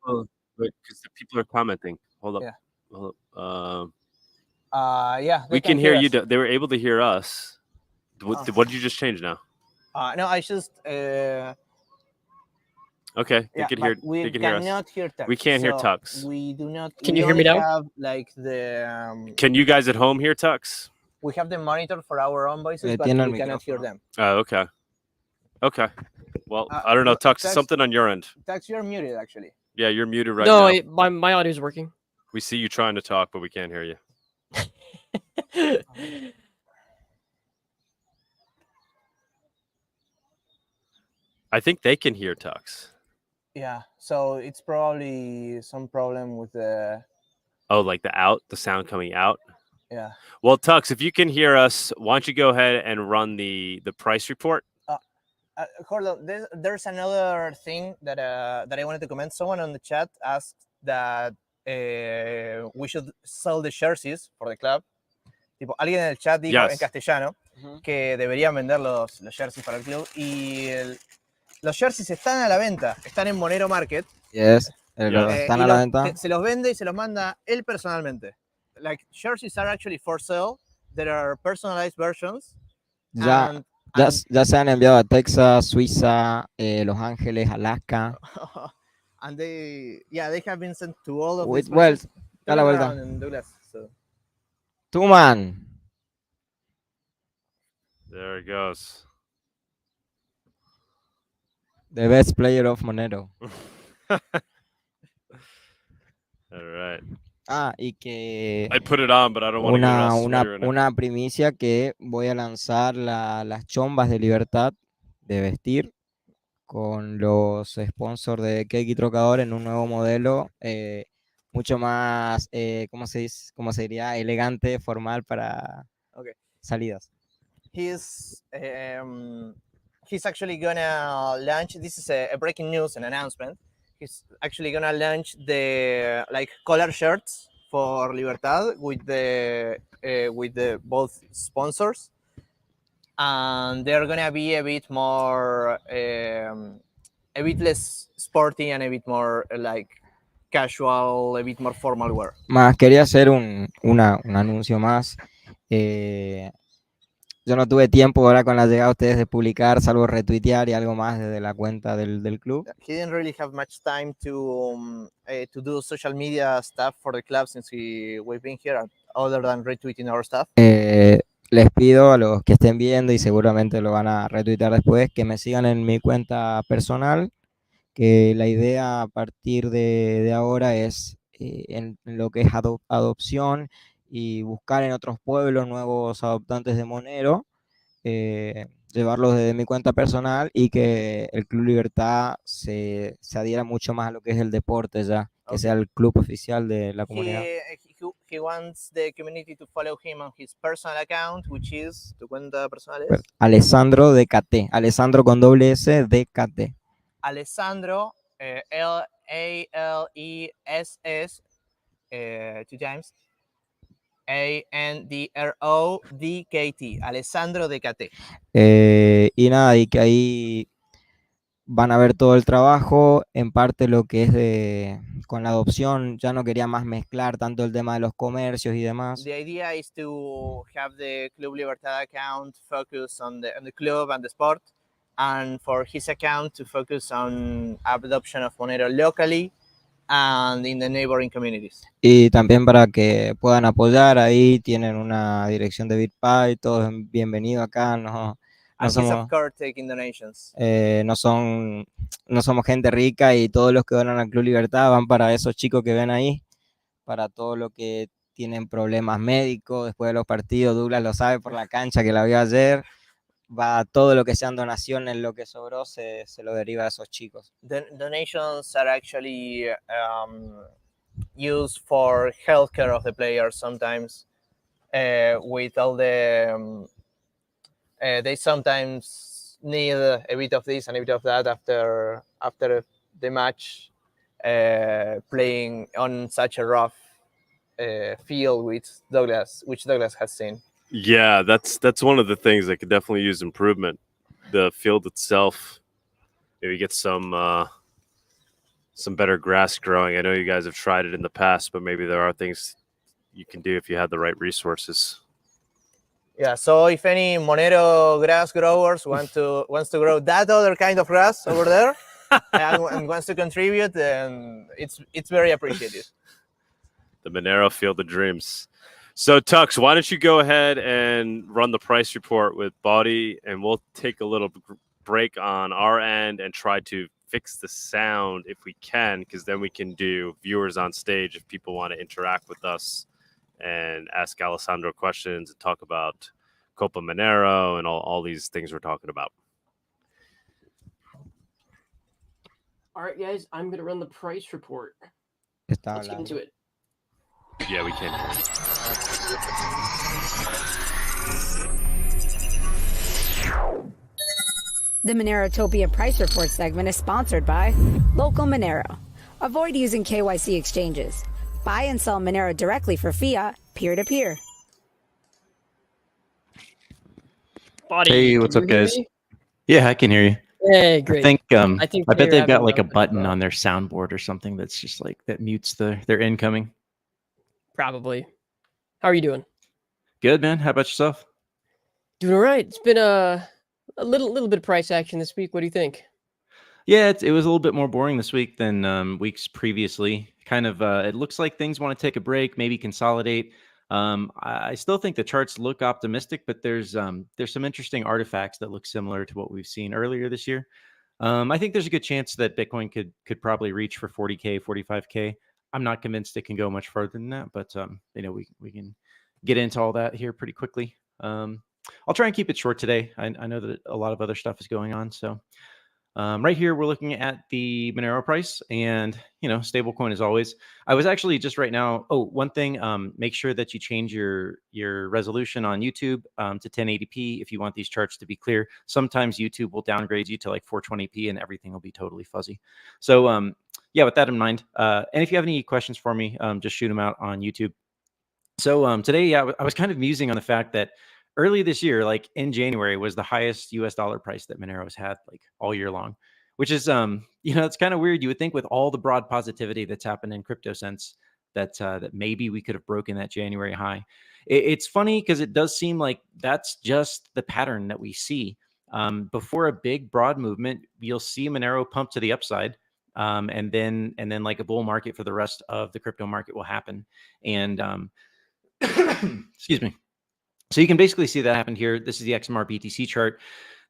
Oh, because the people are commenting. Hold up. Yeah. Hold up. Yeah. We can hear you. They were able to hear us. What did you just change now? No, I just. Okay, they could hear. We they can hear us. cannot hear Tux. We can't hear Tux. We do not. Can you hear me now? Have, like the. Can you guys at home hear Tux? We have the monitor for our own voices, but tiene el we cannot hear them. Oh, okay. Okay. Well, I don't know, Tux. Something on your end. Tux, you're muted actually. Yeah, you're muted right now. No, my audio is working. We see you trying to talk, but we can't hear you. I think they can hear Tux. Yeah, so it's probably some problem with the. Oh, like the sound coming out? Yeah. Well, Tux, if you can hear us, why don't you go ahead and run the price report? Hold on. There's another thing that I wanted to comment. Someone on the chat asked that we should sell the jerseys for the club. Tipo, alguien en el chat dijo en castellano que deberían vender los jerseys para el club y los jerseys están a la venta, están en Monero Market. Yes, están a la venta. Se los vende y se los manda él personalmente. Like jerseys are actually for sale. There are personalized versions. Ya se han enviado a Texas, Suiza, Los Ángeles, Alaska. And they have been sent to all of these Well, places. da la vuelta. Douglas, so. Tuman. There it goes. The best player of Monero. All right. Y que I put it on, but I don't want to una primicia que voy a lanzar las chombas de Libertad de vestir con los sponsors de Cake y Trocador en un nuevo modelo mucho más, ¿cómo se diría? Elegante, formal para salidas. He's actually gonna launch. This is a breaking news, an announcement. he's actually gonna launch the color shirts for Libertad with the both sponsors, and they're gonna be a bit more a bit less sporty and a bit more casual, a bit more formal wear. Más quería hacer un anuncio más. Yo no tuve tiempo ahora con la llegada de ustedes de publicar, salvo retuitear y algo más desde la cuenta del club. He didn't really have much time to do social media stuff for the club since we've been here, other than retweeting our stuff. Les pido a los que estén viendo, y seguramente lo van a retuitear después, que me sigan en mi cuenta personal, que la idea a partir de ahora es en lo que es adopción y buscar en otros pueblos nuevos adoptantes de Monero, llevarlos desde mi cuenta personal, y que el Club Libertad se adhiera mucho más a lo que es el deporte ya, que sea el club oficial de la comunidad. He wants the community to follow him on his personal account, which is, tu cuenta personal es? Alessandro de KT, Alessandro con doble S de KT. Alessandro, L-A-L-E-S-S, 2 times, A-N-D-R-O-D-K-T, Alessandro de KT. Y nada, y que ahí van a ver todo el trabajo, en parte lo que es con la adopción. Ya no quería más mezclar tanto el tema de los comercios y demás. The idea is to have the Club Libertad account focus on the club and the sport, and for his account to focus on adoption of Monero locally and in the neighboring communities. Y también para que puedan apoyar, ahí tienen una dirección de BitPay, todos bienvenidos acá. No somos, no somos gente rica, y todos los que donan al Club Libertad van para esos chicos que ven ahí, para todo lo que tienen problemas médicos después de los partidos. Douglas lo sabe por la cancha, que la vio ayer. Va todo lo que sean donaciones, lo que sobró se lo deriva a esos chicos. Donations are actually used for healthcare of the players sometimes, with all the they sometimes need a bit of this and a bit of that after the match, playing on such a rough field which Douglas has seen. Yeah, that's one of the things that could definitely use improvement. The field itself, maybe get some better grass growing. I know you guys have tried it in the past, but maybe there are things you can do if you had the right resources. Yeah, so if any Monero grass growers wants to grow that other kind of grass over there and wants to contribute, then it's very appreciated. The Monero Field of Dreams. So Tux, why don't you go ahead and run the price report with Bawdy, and we'll take a little break on our end and try to fix the sound if we can, because then we can do viewers on stage if people want to interact with us and ask Alessandro questions and talk about Copa Monero and all these things we're talking about. All right, guys, I'm going to run the price report. Let's get into it. Yeah, we can. The Monerotopia Price Report segment is sponsored by Local Monero. Avoid using KYC exchanges. Buy and sell Monero directly for fiat, peer-to-peer. Bawdy, hey, what's up, guys? Yeah, I can hear you. Hey, great. I bet they've got like a button on their soundboard or something that's just like that mutes their incoming. Probably. How are you doing? Good, man. How about yourself? Doing all right. It's been a little bit of price action this week. What do you think? Yeah, it was a little bit more boring this week than weeks previously. Kind of, it looks like things want to take a break, maybe consolidate. I still think the charts look optimistic, but there's some interesting artifacts that look similar to what we've seen earlier this year. I think there's a good chance that Bitcoin could probably reach for 40K, 45K. I'm not convinced it can go much further than that, but we can get into all that here pretty quickly. I'll try and keep it short today. I know that a lot of other stuff is going on, so. Right here, we're looking at the Monero price and, stablecoin as always. I was actually just right now. Oh, one thing, make sure that you change your resolution on YouTube to 1080p if you want these charts to be clear. Sometimes YouTube will downgrade you to like 420p and everything will be totally fuzzy. So yeah, with that in mind, and if you have any questions for me, just shoot them out on YouTube. So today, yeah, I was kind of musing on the fact that early this year, like in January, was the highest US dollar price that Monero's had like all year long, which is, it's kind of weird. You would think with all the broad positivity that's happened in crypto sense that that maybe we could have broken that January high. It's funny because it does seem like that's just the pattern that we see. Before a big broad movement, you'll see Monero pump to the upside. And then like a bull market for the rest of the crypto market will happen. And excuse me. So you can basically see that happened here. This is the XMRtopia chart.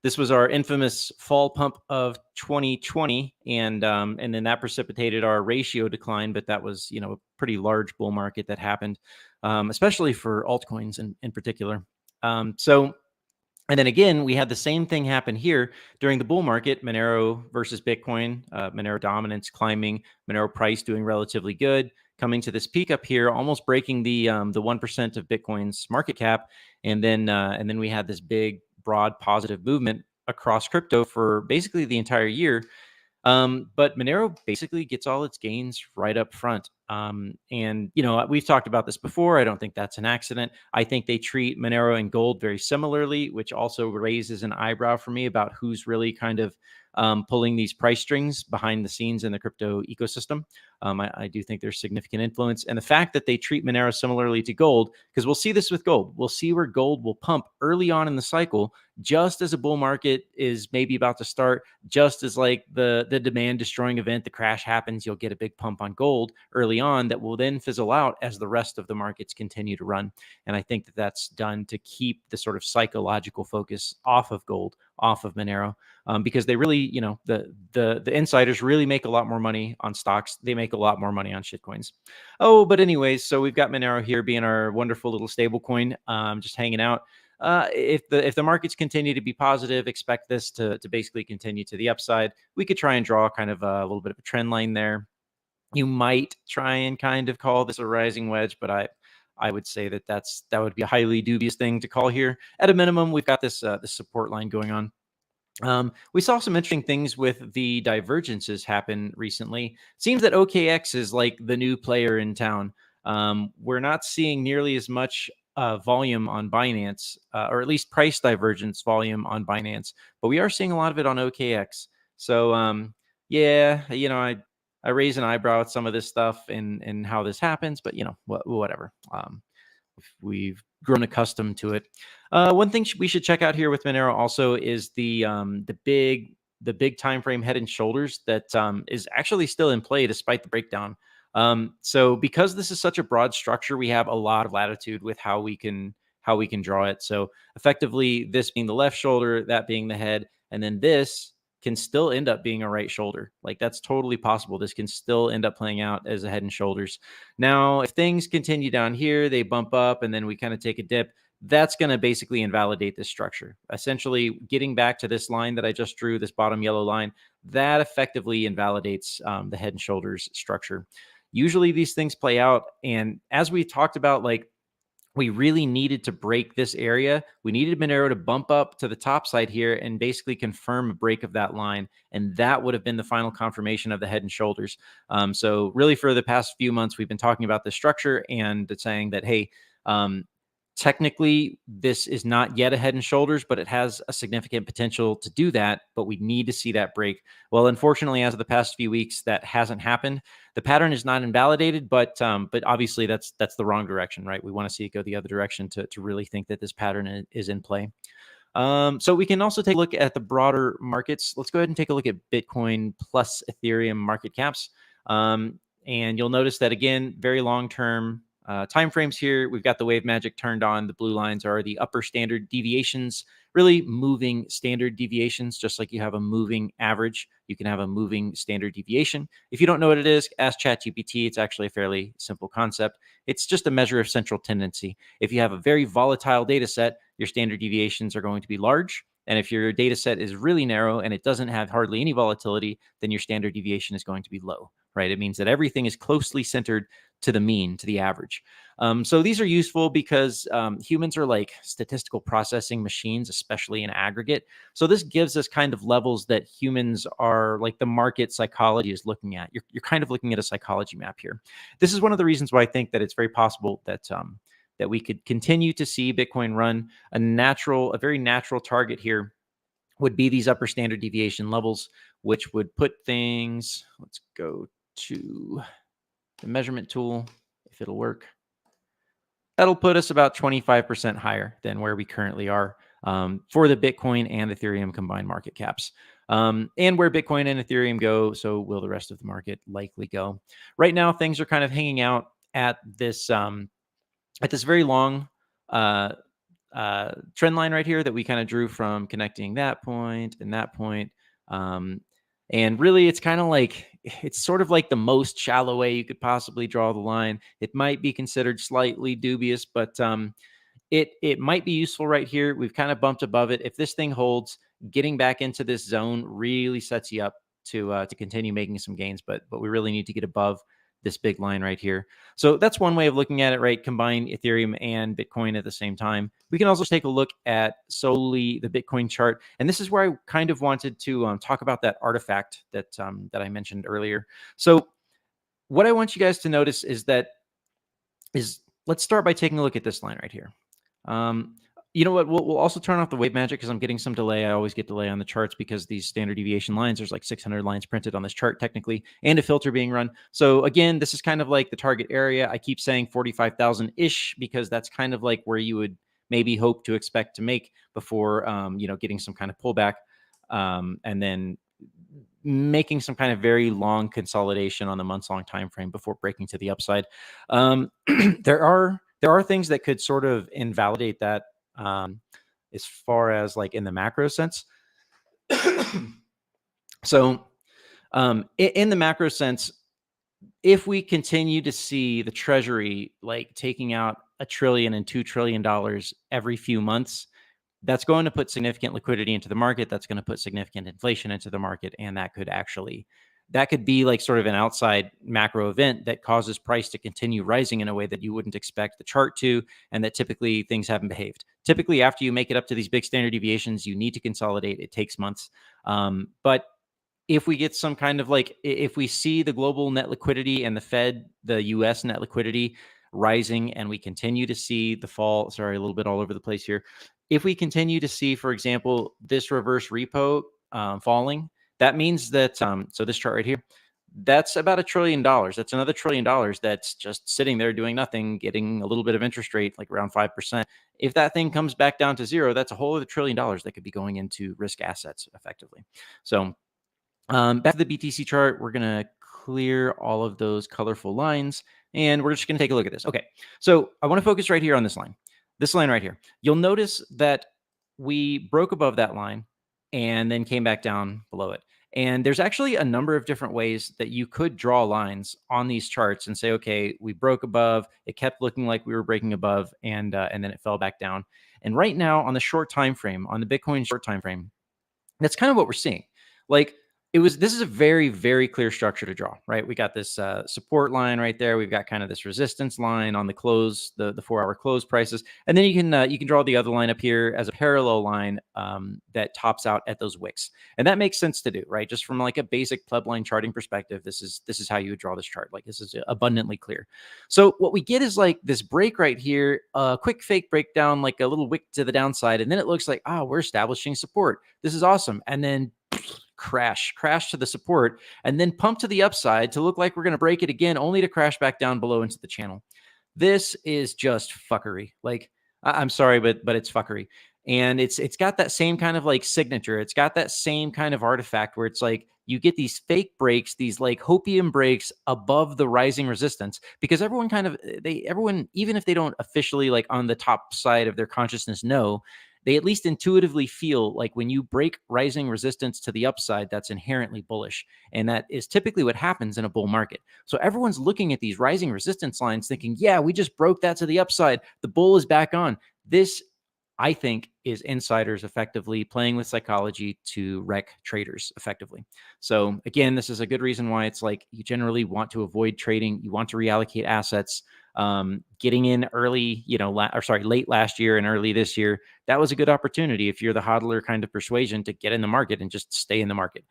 This was our infamous fall pump of 2020, and then that precipitated our ratio decline. But that was, a pretty large bull market that happened, especially for altcoins in particular. And then again, we had the same thing happen here during the bull market. Monero versus Bitcoin, Monero dominance climbing, Monero price doing relatively good, coming to this peak up here, almost breaking the 1% of Bitcoin's market cap, and then we had this big, broad, positive movement across crypto for basically the entire year. But Monero basically gets all its gains right up front. And we've talked about this before. I don't think that's an accident. I think they treat Monero and gold very similarly, which also raises an eyebrow for me about who's really kind of pulling these price strings behind the scenes in the crypto ecosystem. I do think there's significant influence. And the fact that they treat Monero similarly to gold, because we'll see this with gold. We'll see where gold will pump early on in the cycle, just as a bull market is maybe about to start, just as like the demand destroying event, the crash happens, you'll get a big pump on gold early on that will then fizzle out as the rest of the markets continue to run. And I think that that's done to keep the sort of psychological focus off of gold, off of Monero, because they really, the insiders really make a lot more money on stocks. They make a lot more money on shitcoins. Oh, but anyways, so we've got Monero here being our wonderful little stable coin, just hanging out. If the markets continue to be positive, expect this to basically continue to the upside. We could try and draw kind of a little bit of a trend line there. You might try and kind of call this a rising wedge, but I would say that would be a highly dubious thing to call here. At a minimum, we've got this support line going on. We saw some interesting things with the divergences happen recently. Seems that OKX is like the new player in town. We're not seeing nearly as much volume on Binance, or at least price divergence volume on Binance, but we are seeing a lot of it on OKX. So yeah, I raise an eyebrow at some of this stuff and how this happens, but whatever. We've grown accustomed to it. One thing we should check out here with Monero also is the big time frame head and shoulders that is actually still in play despite the breakdown. So because this is such a broad structure, we have a lot of latitude with how we can draw it. So effectively, this being the left shoulder, that being the head, and then this can still end up being a right shoulder. Like that's totally possible. This can still end up playing out as a head and shoulders. Now, if things continue down here, they bump up and then we kind of take a dip, that's going to basically invalidate this structure. Essentially, getting back to this line that I just drew, this bottom yellow line, that effectively invalidates the head and shoulders structure. Usually these things play out. And as we talked about, like, we really needed to break this area. We needed Monero to bump up to the top side here and basically confirm a break of that line. And that would have been the final confirmation of the head and shoulders. So really for the past few months, we've been talking about this structure and saying that, hey, technically, this is not yet a head and shoulders, but it has a significant potential to do that. But we need to see that break. Well, unfortunately, as of the past few weeks, that hasn't happened. The pattern is not invalidated, but obviously that's the wrong direction, right? We want to see it go the other direction to really think that this pattern is in play. So we can also take a look at the broader markets. Let's go ahead and take a look at Bitcoin plus Ethereum market caps. And you'll notice that, again, very long-term timeframes here. We've got the wave magic turned on. The blue lines are the upper standard deviations, really moving standard deviations. Just like you have a moving average, you can have a moving standard deviation. If you don't know what it is, ask ChatGPT. It's actually a fairly simple concept. It's just a measure of central tendency. If you have a very volatile data set, your standard deviations are going to be large. And if your data set is really narrow and it doesn't have hardly any volatility, then your standard deviation is going to be low, right? It means that everything is closely centered to the mean, to the average. So these are useful because humans are like statistical processing machines, especially in aggregate. So this gives us kind of levels that humans are like the market psychology is looking at. You're kind of looking at a psychology map here. This is one of the reasons why I think that it's very possible that that we could continue to see Bitcoin run. A very natural target here would be these upper standard deviation levels, which would put things, let's go to the measurement tool, if it'll work. That'll put us about 25% higher than where we currently are for the Bitcoin and Ethereum combined market caps. And where Bitcoin and Ethereum go, so will the rest of the market likely go. Right now, things are kind of hanging out at this very long trend line right here that we kind of drew from connecting that point and that point. And really, it's kind of like, it's sort of like the most shallow way you could possibly draw the line. It might be considered slightly dubious, but it might be useful right here. We've kind of bumped above it. If this thing holds, getting back into this zone really sets you up to continue making some gains, but we really need to get above this big line right here. So that's one way of looking at it, right? Combine Ethereum and Bitcoin at the same time. We can also take a look at solely the Bitcoin chart. And this is where I kind of wanted to talk about that artifact that I mentioned earlier. So what I want you guys to notice is let's start by taking a look at this line right here. You know what? We'll also turn off the wave magic because I'm getting some delay. I always get delay on the charts because these standard deviation lines, there's like 600 lines printed on this chart technically, and a filter being run. So again, this is kind of like the target area. I keep saying 45,000-ish because that's kind of like where you would maybe hope to expect to make before, getting some kind of pullback, and then making some kind of very long consolidation on the months-long time frame before breaking to the upside. There are things that could sort of invalidate that. As far as like in the macro sense. So in the macro sense, if we continue to see the Treasury like taking out $1 trillion and $2 trillion every few months, that's going to put significant liquidity into the market. That's going to put significant inflation into the market. And that could be like sort of an outside macro event that causes price to continue rising in a way that you wouldn't expect the chart to, and that typically things haven't behaved. Typically, after you make it up to these big standard deviations, you need to consolidate. It takes months. But if we get some kind of if we see the global net liquidity and the Fed, the US net liquidity rising, and we continue to see the fall, sorry, a little bit all over the place here. If we continue to see, for example, this reverse repo falling, that means that, so this chart right here, that's about $1 trillion. That's another $1 trillion that's just sitting there doing nothing, getting a little bit of interest rate, like around 5%. If that thing comes back down to zero, that's a whole other $1 trillion that could be going into risk assets effectively. So back to the BTC chart, we're going to clear all of those colorful lines, and we're just going to take a look at this. Okay, so I want to focus right here on this line right here. You'll notice that we broke above that line and then came back down below it. And there's actually a number of different ways that you could draw lines on these charts and say, okay, we broke above, it kept looking like we were breaking above, and then it fell back down. And right now on the short time frame, on the Bitcoin short time frame, that's kind of what we're seeing. Like this is a very, very clear structure to draw, right? We got this support line right there. We've got kind of this resistance line on the close, the 4-hour close prices. And then you can draw the other line up here as a parallel line that tops out at those wicks. And that makes sense to do, right? Just from like a basic pleb line charting perspective, this is how you would draw this chart. Like this is abundantly clear. So what we get is like this break right here, a quick fake breakdown, like a little wick to the downside. And then it looks like, we're establishing support. This is awesome. And then crash to the support, and then pump to the upside to look like we're going to break it again, only to crash back down below into the channel. This is just fuckery. Like, I'm sorry, but it's fuckery. And it's got that same kind of like signature. It's got that same kind of artifact where it's like you get these fake breaks, these like hopium breaks above the rising resistance, because everyone, even if they don't officially like on the top side of their consciousness know, they at least intuitively feel like when you break rising resistance to the upside, that's inherently bullish. And that is typically what happens in a bull market. So everyone's looking at these rising resistance lines thinking, yeah, we just broke that to the upside. The bull is back on. This, I think, is insiders effectively playing with psychology to wreck traders effectively. So again, this is a good reason why it's like you generally want to avoid trading. You want to reallocate assets. Getting in early, late last year and early this year, that was a good opportunity if you're the hodler kind of persuasion to get in the market and just stay in the market.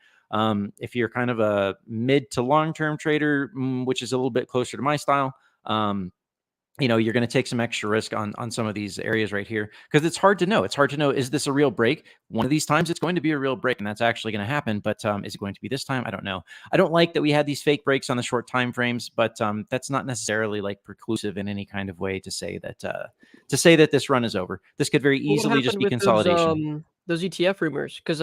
If you're kind of a mid to long-term trader, which is a little bit closer to my style, you're going to take some extra risk on some of these areas right here because it's hard to know. It's hard to know, is this a real break? One of these times it's going to be a real break and that's actually going to happen. But is it going to be this time? I don't know. I don't like that we had these fake breaks on the short time frames, but that's not necessarily like preclusive in any kind of way to say that this run is over. This could very easily just be consolidation. Those ETF rumors, because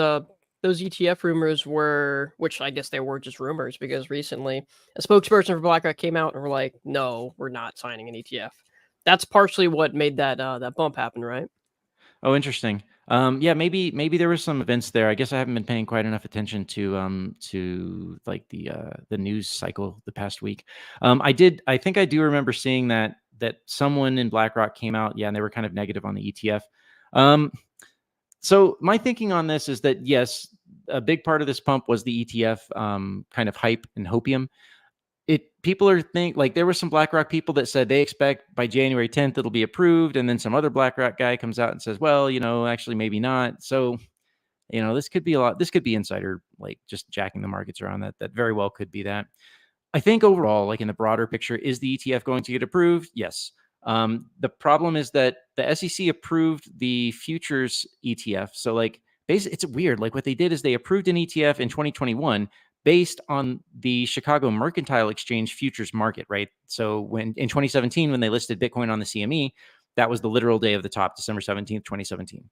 those ETF rumors were, which I guess they were just rumors, because recently a spokesperson for BlackRock came out and were like, no, we're not signing an ETF. That's partially what made that bump happen, right? Oh, interesting. Yeah, maybe there were some events there. I guess I haven't been paying quite enough attention to like the news cycle the past week. I think I do remember seeing that someone in BlackRock came out, and they were kind of negative on the ETF. So my thinking on this is that, yes, a big part of this pump was the ETF kind of hype and hopium. People are there were some BlackRock people that said they expect by January 10th it'll be approved, and then some other BlackRock guy comes out and says, well, actually maybe not. So, this could be a lot. This could be insider, like just jacking the markets around. That very well could be that. I think overall, like in the broader picture, is the ETF going to get approved? Yes. The problem is that the SEC approved the futures ETF. So basically, it's weird. Like what they did is they approved an ETF in 2021 based on the Chicago Mercantile Exchange futures market, right? So when in 2017, when they listed Bitcoin on the CME, that was the literal day of the top, December 17th, 2017.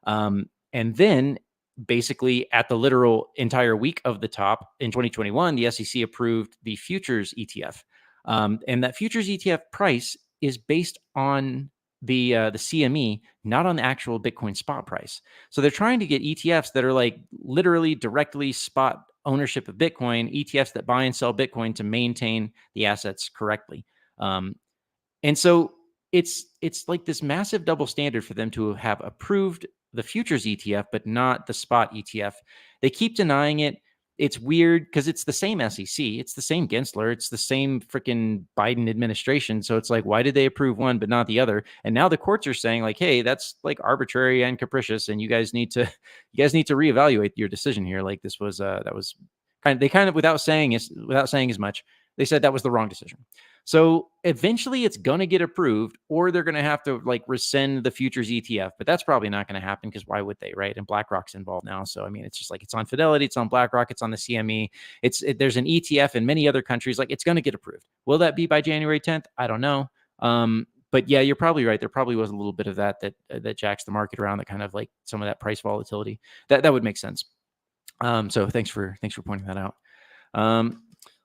And then basically at the literal entire week of the top in 2021, the SEC approved the futures ETF. And that futures ETF price is based on the CME, not on the actual Bitcoin spot price. So they're trying to get ETFs that are like literally directly spot ownership of Bitcoin, ETFs that buy and sell Bitcoin to maintain the assets correctly. And so it's like this massive double standard for them to have approved the futures ETF, but not the spot ETF. They keep denying it. It's weird because it's the same SEC. It's the same Gensler. It's the same freaking Biden administration. So it's like, why did they approve one but not the other? And now the courts are saying like, hey, that's like arbitrary and capricious, and you guys need to reevaluate your decision here. Like this was that was kind of without saying as much, they said that was the wrong decision. So eventually it's going to get approved, or they're going to have to like rescind the futures ETF, but that's probably not going to happen because why would they, right? And BlackRock's involved now. So, I mean, it's just like, it's on Fidelity, it's on BlackRock, it's on the CME. There's an ETF in many other countries. Like it's going to get approved. Will that be by January 10th? I don't know. But yeah, you're probably right. There probably was a little bit of that jacks the market around, that kind of like some of that price volatility. That would make sense. So thanks for pointing that out.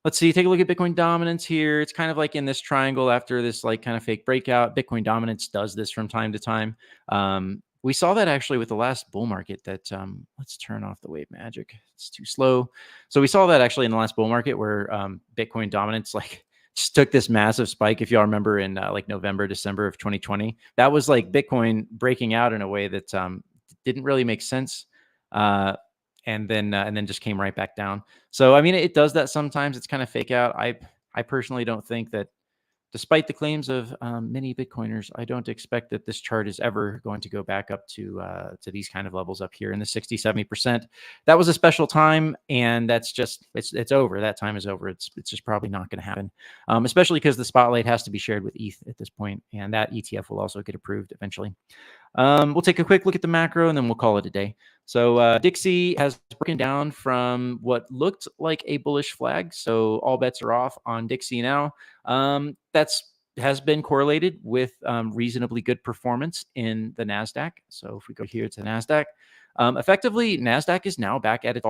Let's see, take a look at Bitcoin dominance here. It's kind of like in this triangle after this like kind of fake breakout. Bitcoin dominance does this from time to time. We saw that actually with the last bull market that, let's turn off the wave magic. It's too slow. So we saw that actually in the last bull market where Bitcoin dominance like just took this massive spike. If y'all remember in like November, December of 2020, that was like Bitcoin breaking out in a way that didn't really make sense. And then just came right back down. So, I mean, it does that sometimes. It's kind of fake out. I personally don't think that, despite the claims of many Bitcoiners, I don't expect that this chart is ever going to go back up to these kind of levels up here in the 60, 70%. That was a special time, and that's just, it's over. That time is over. It's just probably not going to happen, especially because the spotlight has to be shared with ETH at this point, and that ETF will also get approved eventually. We'll take a quick look at the macro, and then we'll call it a day. So Dixie has broken down from what looked like a bullish flag. So all bets are off on Dixie now. Has been correlated with reasonably good performance in the NASDAQ. So if we go here to NASDAQ, effectively NASDAQ is now back at its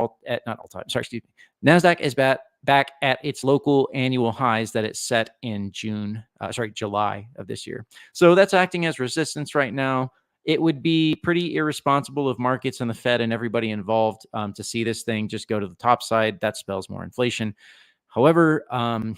NASDAQ is back at its local annual highs that it set in July of this year. So that's acting as resistance right now. It would be pretty irresponsible of markets and the Fed and everybody involved to see this thing just go to the top side. That spells more inflation. However, I'm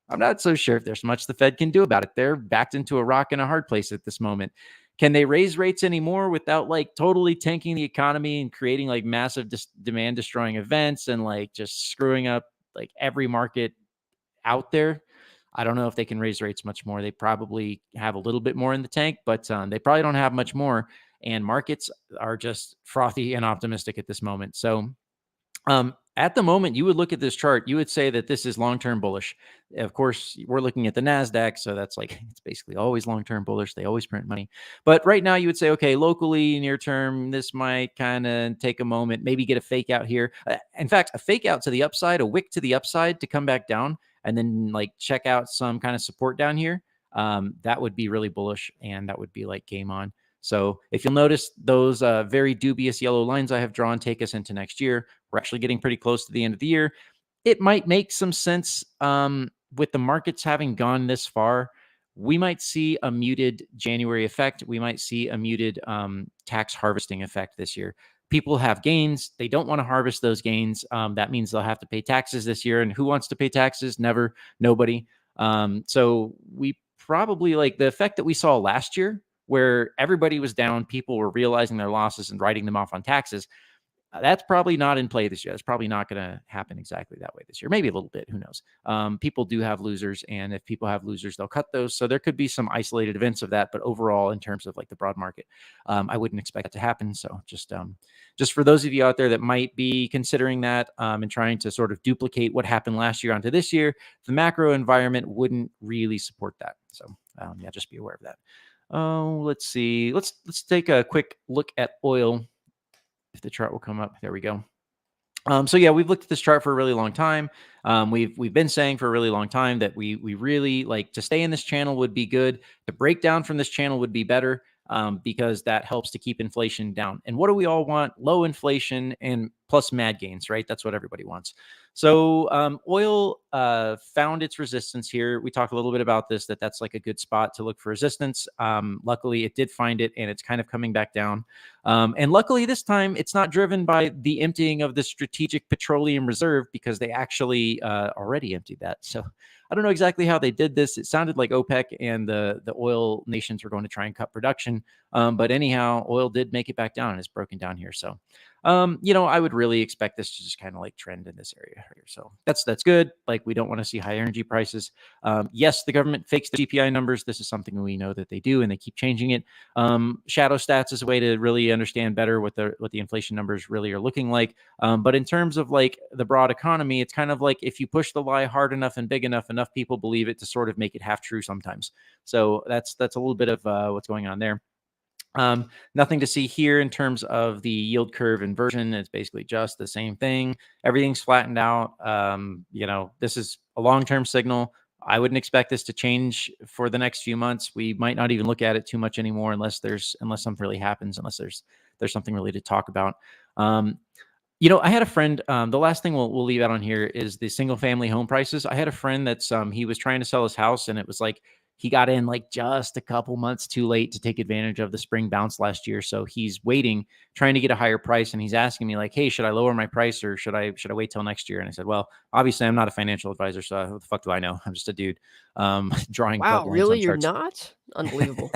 not so sure if there's much the Fed can do about it. They're backed into a rock and a hard place at this moment. Can they raise rates anymore without like totally tanking the economy and creating like massive demand destroying events and like just screwing up like every market out there? I don't know if they can raise rates much more. They probably have a little bit more in the tank, but they probably don't have much more. And markets are just frothy and optimistic at this moment. So at the moment, you would look at this chart, you would say that this is long-term bullish. Of course, we're looking at the NASDAQ, so that's like, it's basically always long-term bullish. They always print money. But right now, you would say, okay, locally, near term, this might kind of take a moment, maybe get a fake out here. In fact, a fake out to the upside, a wick to the upside to come back down, and then like check out some kind of support down here. That would be really bullish, and that would be like game on. So if you'll notice, those very dubious yellow lines I have drawn take us into next year. We're actually getting pretty close to the end of the year. It might make some sense with the markets having gone this far. We might see a muted January effect. We might see a muted tax harvesting effect this year. People have gains. They don't want to harvest those gains. That means they'll have to pay taxes this year. And who wants to pay taxes? Never. Nobody. So we probably, like the effect that we saw last year, where everybody was down, people were realizing their losses and writing them off on taxes. That's probably not in play this year. That's probably not going to happen exactly that way this year. Maybe a little bit. Who knows? People do have losers, and if people have losers, they'll cut those. So there could be some isolated events of that. But overall, in terms of like the broad market, I wouldn't expect that to happen. So just for those of you out there that might be considering that and trying to sort of duplicate what happened last year onto this year, the macro environment wouldn't really support that. So yeah, just be aware of that. Oh, let's see. Let's take a quick look at oil. If the chart will come up, there we go. So yeah, we've looked at this chart for a really long time. We've been saying for a really long time that we really like to stay in this channel would be good. To break down from this channel would be better because that helps to keep inflation down. And what do we all want? Low inflation and plus mad gains, right? That's what everybody wants. So oil found its resistance here. We talked a little bit about this, that's like a good spot to look for resistance. Luckily, it did find it, and it's kind of coming back down. And luckily, this time, it's not driven by the emptying of the Strategic Petroleum Reserve, because they actually already emptied that. So I don't know exactly how they did this. It sounded like OPEC and the oil nations were going to try and cut production. But anyhow, oil did make it back down and it's broken down here. So I would really expect this to just kind of like trend in this area here. So that's good. Like, we don't want to see high energy prices. Yes, the government fakes the GPI numbers. This is something we know that they do, and they keep changing it. Shadow stats is a way to really understand better what the inflation numbers really are looking like. But in terms of like the broad economy, it's kind of like if you push the lie hard enough and big enough people believe it to sort of make it half true sometimes. So that's a little bit of what's going on there. Nothing to see here in terms of the yield curve inversion. It's basically just the same thing. Everything's flattened out. This is a long-term signal. I wouldn't expect this to change for the next few months. We might not even look at it too much anymore unless something really happens, unless there's something really to talk about. I had a friend, the last thing we'll leave out on here is the single family home prices. I had a friend that's, he was trying to sell his house, and it was like, he got in like just a couple months too late to take advantage of the spring bounce last year. So he's waiting, trying to get a higher price. And he's asking me like, hey, should I lower my price, or should I wait till next year? And I said, well, obviously I'm not a financial advisor. So what the fuck do I know? I'm just a dude drawing. Wow, really? You're charts. not? Unbelievable.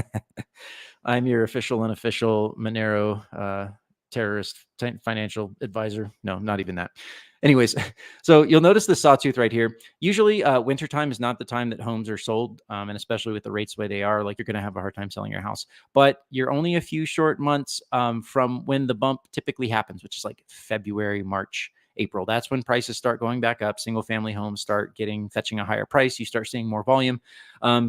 I'm your official, unofficial Monero terrorist financial advisor. No, not even that. Anyways, so you'll notice the sawtooth right here. Usually wintertime is not the time that homes are sold. And especially with the rates the way they are, like, you're going to have a hard time selling your house. But you're only a few short months from when the bump typically happens, which is like February, March, April. That's when prices start going back up. Single family homes start fetching a higher price. You start seeing more volume.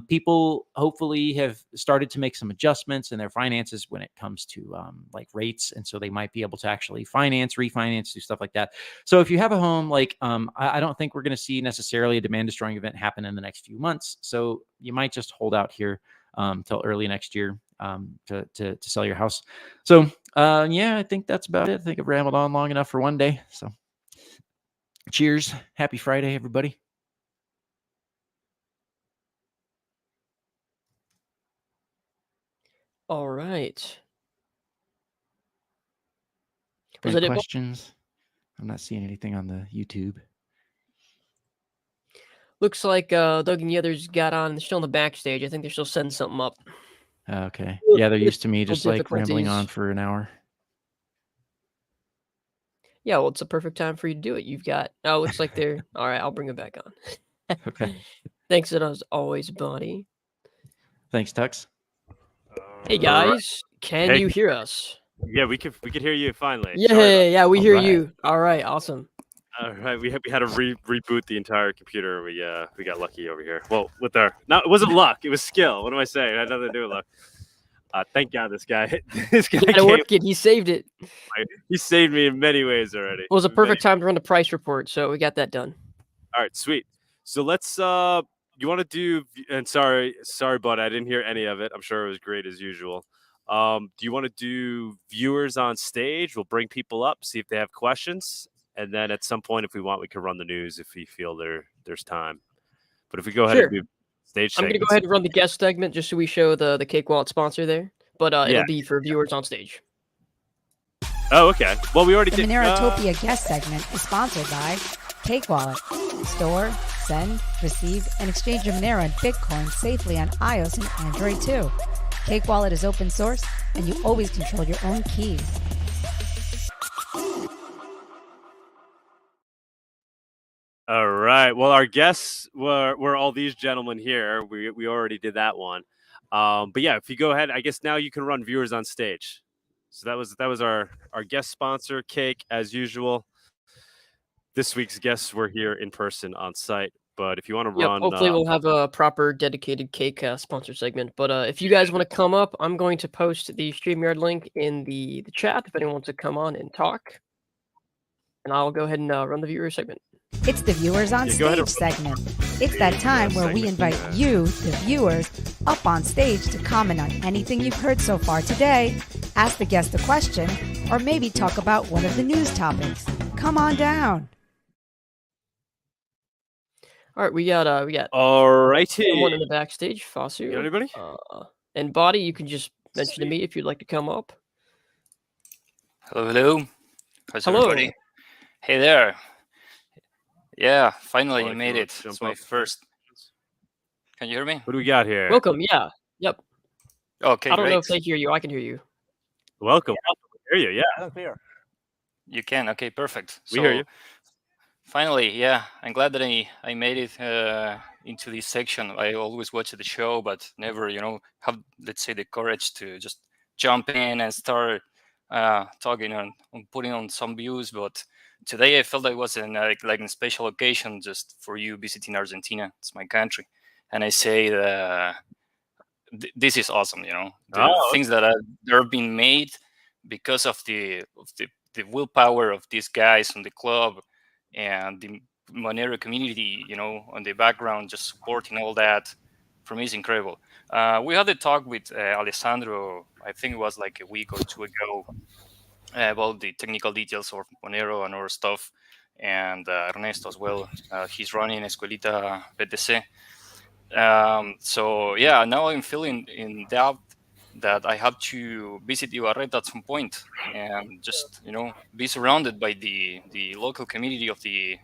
People hopefully have started to make some adjustments in their finances when it comes to like rates. And so they might be able to actually refinance, do stuff like that. So if you have a home, like I don't think we're going to see necessarily a demand destroying event happen in the next few months. So you might just hold out here till early next year to sell your house. So yeah, I think that's about it. I think I've rambled on long enough for one day. So cheers. Happy Friday, everybody. All right. Was it questions? I'm not seeing anything on the YouTube. Looks like Doug and the others got on. They're still in the backstage. I think they're still setting something up. Okay. Yeah, they're used to me just like rambling on difficulties. for an hour. Yeah, well, it's a perfect time for you to do it. You've got. Oh, looks like they're. All right, I'll bring it back on. Okay. Thanks as always, buddy. Thanks, Tux. Hey guys, can you hear us? Yeah, we could hear you finally. Yeah, we hear right. you. All right, awesome. All right, we had to reboot the entire computer. We got lucky over here. Well, with our it wasn't luck. It was skill. What am I saying? It had nothing to do with luck. Thank God this guy It worked. He saved it. He saved me in many ways already. It was a perfect time to run the price report, so we got that done. All right, sweet. So let's you want to do, and sorry bud, I didn't hear any of it. I'm sure it was great as usual. Do you want to do viewers on stage? We'll bring people up, see if they have questions, and then at some point, if we want, we can run the news if we feel there's time. But if we go ahead and do stage I'm going to go ahead and run the guest segment just so we show the Cakewallet sponsor there. But it'll be for viewers on stage. Oh, okay. Well, we already did. The Monerotopia guest segment is sponsored by Cakewallet. Store, send, receive, and exchange your Monero and Bitcoin safely on iOS and Android too. Cakewallet is open source, and you always control your own keys. All right. Well, our guests were all these gentlemen here. We already did that one. But yeah, if you go ahead, I guess now you can run viewers on stage. So that was our guest sponsor, Cake, as usual. This week's guests were here in person on site. But if you want to run, hopefully we'll have a proper dedicated Cake sponsor segment. But if you guys want to come up, I'm going to post the StreamYard link in the chat if anyone wants to come on and talk. And I'll go ahead and run the viewer segment. It's the Viewers on Stage segment. It's that time where we invite you, the viewers, up on stage to comment on anything you've heard so far today, ask the guest a question, or maybe talk about one of the news topics. Come on down. All right, we got all righty. Someone in the backstage, Fasu. Anybody? And Body, you can just mention to me if you'd like to come up. Hello. How's everybody? Hey there. Yeah, finally you made it. It's my first. Can you hear me? What do we got here? Welcome. Yeah. Yep. Okay, I don't know if they hear you. I can hear you. Welcome. I hear you. Yeah. I don't hear. You can. Okay, perfect. We hear you. Finally, yeah, I'm glad that I made it into this section. I always watch the show, but never, have, let's say, the courage to just jump in and start talking and putting on some views. But today I felt like it was like a special occasion just for you visiting Argentina. It's my country. And I say this is awesome, the things that are being made because of the willpower of these guys on the club and the Monero community, on the background, just supporting all that. For me, it's incredible. We had a talk with Alessandro, I think it was like a week or two ago, about the technical details of Monero and our stuff, and Ernesto as well. He's running Escuelitabtc. So yeah, now I'm feeling in doubt that I have to visit Ibarreta at some point and just be surrounded by the local community of the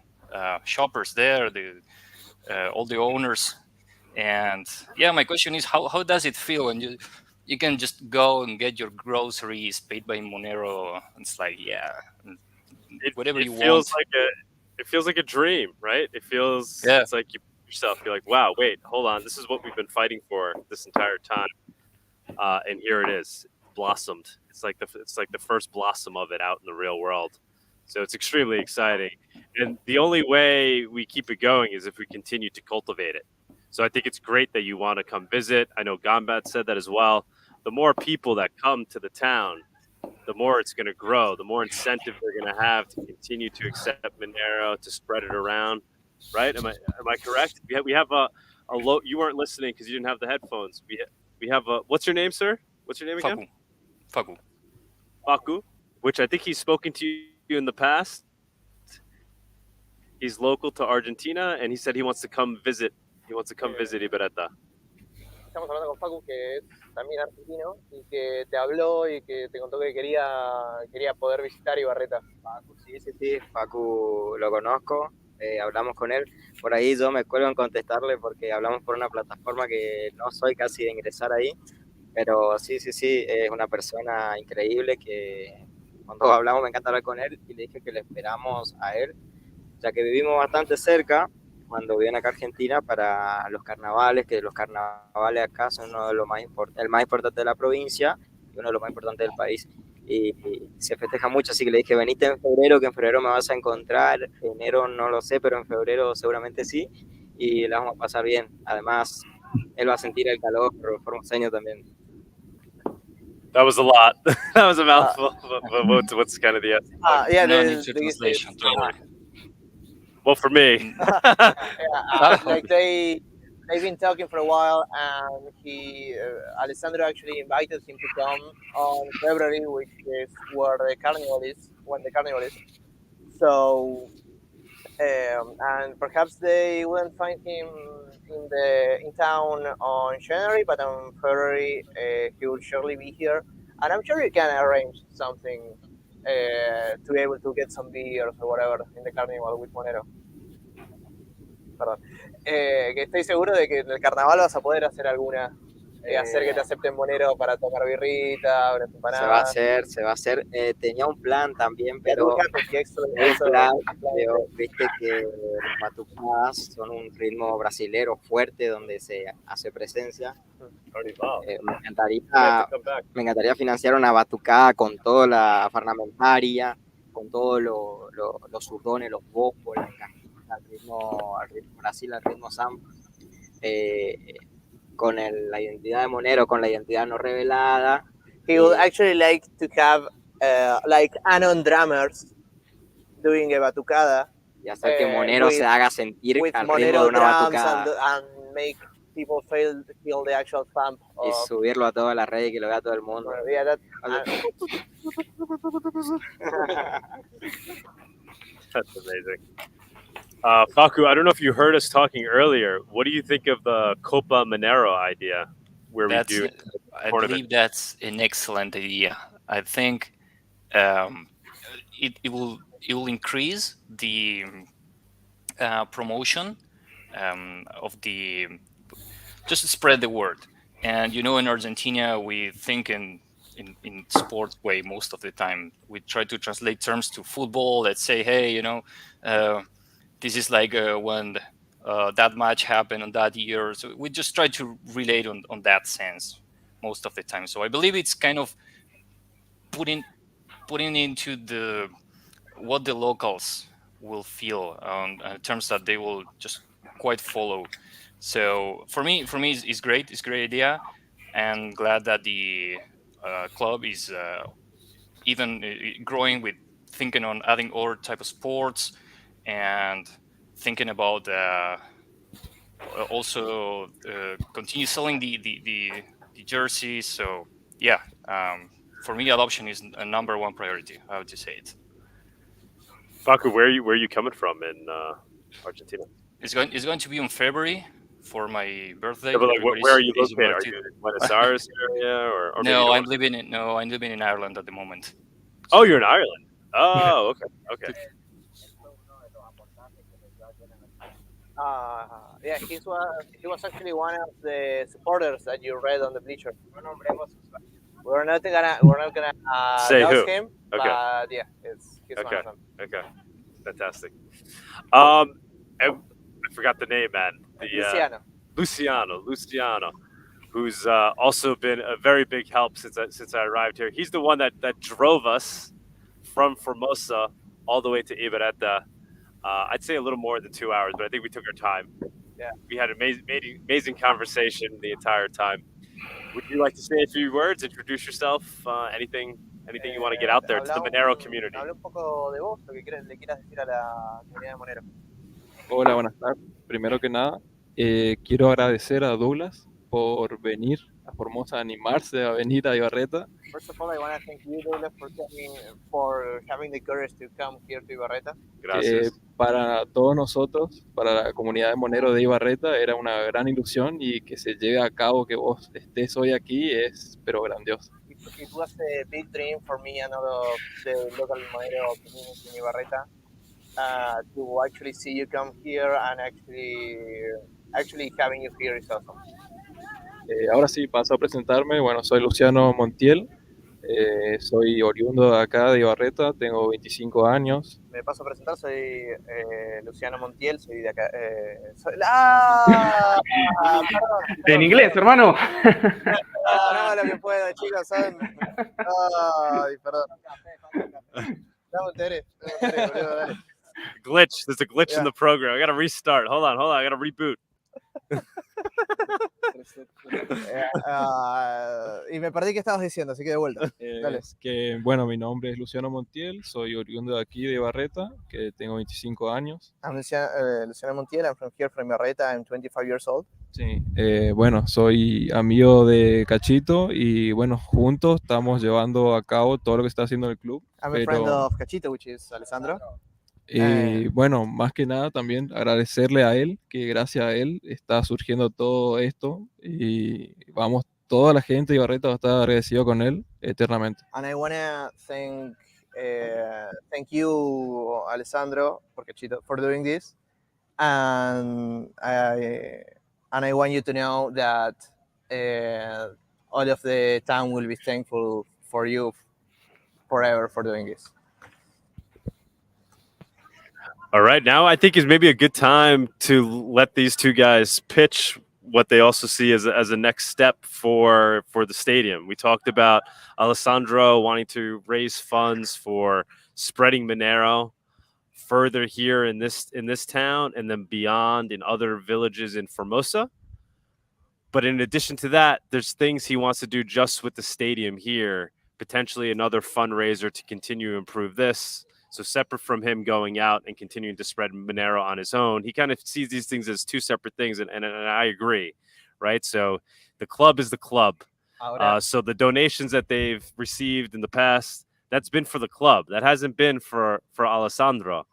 shoppers there, all the owners. And yeah, my question is, how does it feel when you can just go and get your groceries paid by Monero? It's like, yeah, whatever you want. It feels like a dream, right? It feels it's like you yourself, you're like, wow, wait, hold on, this is what we've been fighting for this entire time. And here it is, blossomed. It's like the first blossom of it out in the real world. So it's extremely exciting. And the only way we keep it going is if we continue to cultivate it. So I think it's great that you want to come visit. I know Gombat said that as well. The more people that come to the town, the more it's going to grow, the more incentive they're going to have to continue to accept Monero, to spread it around. Right? Am I correct? We have a low. You weren't listening because you didn't have the headphones. We have a. What's your name, sir? What's your name again? Faku, which I think he's spoken to you in the past. He's local to Argentina, and he said he wants to come visit. He wants to come visit Ibarreta. Estamos hablando con Facu, que es también argentino, y que te habló y que te contó que quería poder visitar Ibarreta. Facu, sí, Facu lo conozco. Hablamos con él, por ahí yo me cuelgo en contestarle porque hablamos por una plataforma que no soy casi de ingresar ahí, Pero sí, es una persona increíble que cuando hablamos me encanta hablar con él y le dije que le esperamos a él, ya que vivimos bastante cerca cuando viene acá a Argentina para los carnavales, que los carnavales acá son uno de los el más importante de la provincia y uno de los más importantes del país. Y se festeja mucho, así que le dije, venite en febrero, que en febrero me vas a encontrar, en enero no lo sé, pero en febrero seguramente sí, y la vamos a pasar bien. Además, él va a sentir el calor formoseño también. That was a lot. That was a mouthful. What's kind of the essence? Yeah, no need to translation. Don't worry. Well, for me, like they've been talking for a while, and Alessandro actually invited him to come on February, which is when the carnival is. So, and perhaps they wouldn't find him in town on January, but on February he will surely be here, and I'm sure you can arrange something to be able to get some beers or whatever in the carnival with Monero. Perdón. Que estoy seguro de que en el carnaval vas a poder hacer alguna. Hacer que te acepten Monero para tomar birrita, unas empanadas. Se va a hacer. Tenía un plan también, pero viste que las batucadas son un ritmo brasilero fuerte donde se hace presencia. Me encantaría financiar una batucada con toda la parlamentaria, con todos los zurdones, los bocos, las cajitas, al ritmo Brasil, al ritmo samba, con la identidad de Monero, con la identidad no revelada. He would actually like to have like anon drummers doing a batucada. Y hacer que Monero se haga sentir al ritmo de una batucada. And make people feel the actual thump. Y subirlo a todas las redes, que lo vea todo el mundo. Yeah, that's amazing. Faku, I don't know if you heard us talking earlier. What do you think of the Copa Monero idea? I believe that's an excellent idea. I think it will increase the promotion of the, just to spread the word. And in Argentina we think in sports way most of the time. We try to translate terms to football. Let's say, hey, this is like when that match happened on that year. So we just try to relate on that sense most of the time. So I believe it's kind of putting into what the locals will feel on terms that they will just quite follow. So for me, it's great. It's a great idea, and glad that the club is even growing with thinking on adding other type of sports and thinking about also continue selling the jerseys. So yeah, for me, adoption is a number one priority. I would just say it. Faku, where are you coming from in Argentina? It's going to be in February for my birthday. Yeah, but where are you located? Are you in Buenos Aires area or no? I'm living in Ireland at the moment. Oh, you're in Ireland. Oh, okay. Yeah, he was actually one of the supporters that you read on the bleacher. We're not gonna say announce who. him, okay. But yeah, he's okay. one of them. Okay, fantastic. I forgot the name, man. Luciano, who's also been a very big help since I arrived here. He's the one that drove us from Formosa all the way to LIBERTAD. I'd say a little more than 2 hours, but I think we took our time. Yeah, we had an amazing conversation the entire time. Would you like to say a few words? Introduce yourself. Anything you want to get out there to the Monero community? Habla un poco de vos, lo que le quieras decir a la comunidad de Monero. Hola, buenas tardes. Primero que nada, quiero agradecer a Douglas por venir a Formosa, animarse a venir a LIBERTAD. First of all, I want to thank you, Douglas, for having the courage to come here to LIBERTAD. Gracias. Para todos nosotros, para la comunidad de Monero de LIBERTAD, era una gran ilusión, y que se lleve a cabo, que vos estés hoy aquí, es pero grandioso. It was a big dream for me and all of the local Monero community in LIBERTAD to actually see you come here, and actually having you here is awesome. Ahora sí, paso a presentarme. Bueno, soy Luciano Montiel, soy oriundo de acá, de Ibarreta, tengo 25 años. Me paso a presentar, soy Luciano Montiel, soy de acá. En inglés, hermano. No, lo que puedo, chicos, son. Ay, perdón. No me enteré, boludo, dale. Glitch. There's a glitch in the program. I gotta restart. Hold on. I gotta reboot. Y me perdí qué estabas diciendo, así que de vuelta. Dale. Es que, bueno, mi nombre es Luciano Montiel, soy oriundo de aquí, de Ibarreta, que tengo 25 años. I'm Luciano Montiel, I'm from here, from Ibarreta, I'm 25 years old. Sí, bueno, soy amigo de Cachito y bueno, juntos estamos llevando a cabo todo lo que está haciendo el club. I'm a friend of Cachito, which is Alessandro. Y bueno, más que nada también agradecerle a él, que gracias a él está surgiendo todo esto y vamos, toda la gente de Ibarreta va a estar agradecido con él eternamente. And I want to thank you, Alessandro, for Cachito, for doing this. And I want you to know that all of the town will be thankful for you forever for doing this. All right, now I think is maybe a good time to let these two guys pitch what they also see as a next step for the stadium. We talked about Alessandro wanting to raise funds for spreading Monero further here in this town and then beyond in other villages in Formosa. But in addition to that, there's things he wants to do just with the stadium here, potentially another fundraiser to continue to improve this. So separate from him going out and continuing to spread Monero on his own, he kind of sees these things as two separate things, and I agree, right? So the club is the club. So the donations that they've received in the past, that's been for the club. That hasn't been for Alessandro.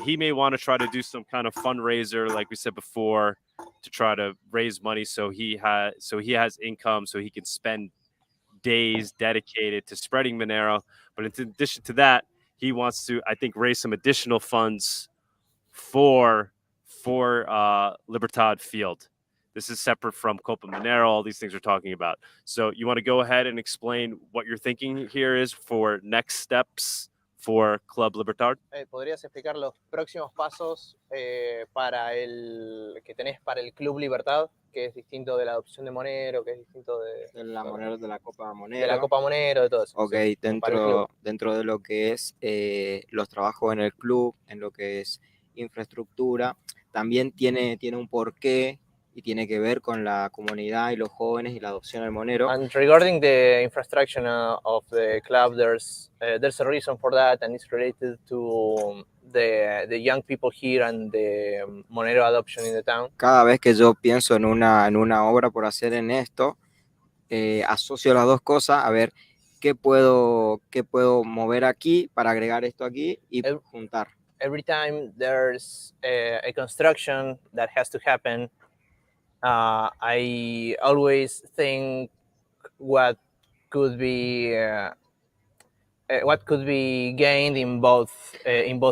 He may want to try to do some kind of fundraiser, like we said before, to try to raise money so he has income, so he can spend days dedicated to spreading Monero. But in addition to that, he wants to, I think, raise some additional funds for LIBERTAD field. This is separate from Copa Monero, all these things we're talking about. So you want to go ahead and explain what your thinking here is for next steps for Club LIBERTAD? ¿Podrías explicar los próximos pasos para que tenés para el Club Libertad, que es distinto de la adopción de Monero, que es distinto de la Monero, de la Copa Monero? De la Copa Monero, de todo eso. Ok, sí, dentro de lo que es los trabajos en el club, en lo que es infraestructura, también tiene un porqué y tiene que ver con la comunidad y los jóvenes y la adopción del Monero. And regarding the infrastructure of the club, there's a reason for that, and it's related to the young people here and the Monero adoption in the town. Cada vez que yo pienso en una obra por hacer en esto, asocio las dos cosas, a ver qué puedo mover aquí para agregar esto aquí y juntar. Every time there's a construction that has to happen, I always think what could be gained in both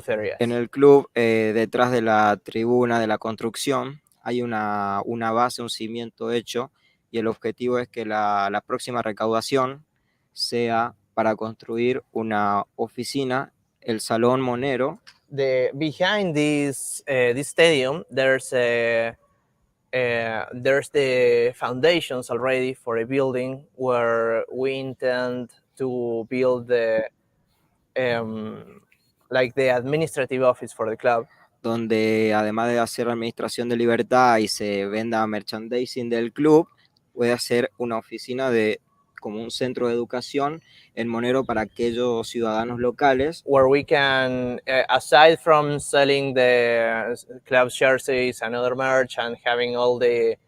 areas. En el club, detrás de la tribuna de la construcción, hay una base, un cimiento hecho, y el objetivo es que la próxima recaudación sea para construir una oficina, el Salón Monero. Behind this stadium, there's the foundations already for a building where we intend to build the administrative office for the club. Donde además de hacer administración de libertad y se venda merchandising del club, puede hacer una oficina como un centro de educación en Monero para aquellos ciudadanos locales. Where we can, aside from selling the club jerseys and other merch and having all the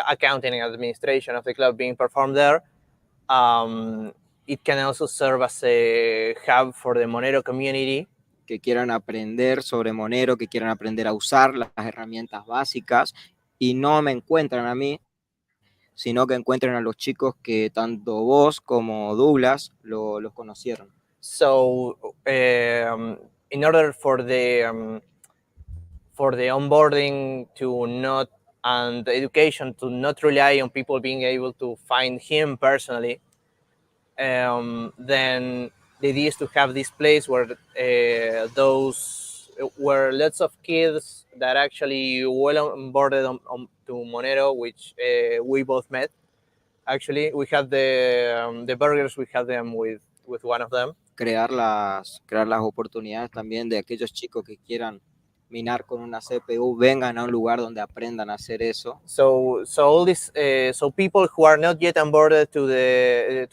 accounting and administration of the club being performed there, it can also serve as a hub for the Monero community. Que quieran aprender sobre Monero, que quieran aprender a usar las herramientas básicas y no me encuentran a mí, sino que encuentren a los chicos que tanto vos como Douglas los conocieron. So, in order for the onboarding to not and education to not rely on people being able to find him personally, then the idea is to have this place where where lots of kids that actually well onboarded to Monero, which we both met. Actually, we had the burgers, we had them with one of them. Crear las oportunidades también de aquellos chicos que quieran minar con una CPU, vengan a un lugar donde aprendan a hacer eso. So all this, so people who are not yet onboarded to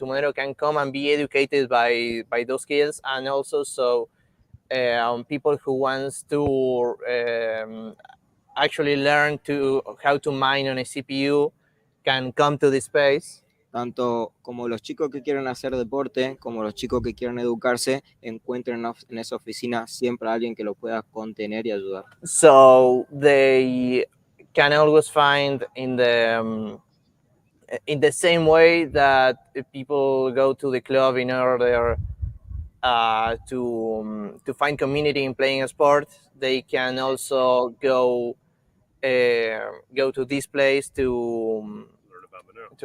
Monero can come and be educated by those kids, and also people who wants to actually learn how to mine on a CPU can come to this space. Tanto como los chicos que quieren hacer deporte, como los chicos que quieren educarse, encuentren en esa oficina siempre a alguien que lo pueda contener y ayudar. So they can always find in the same way that people go to the club in order to find community in playing a sport, they can also go to this place to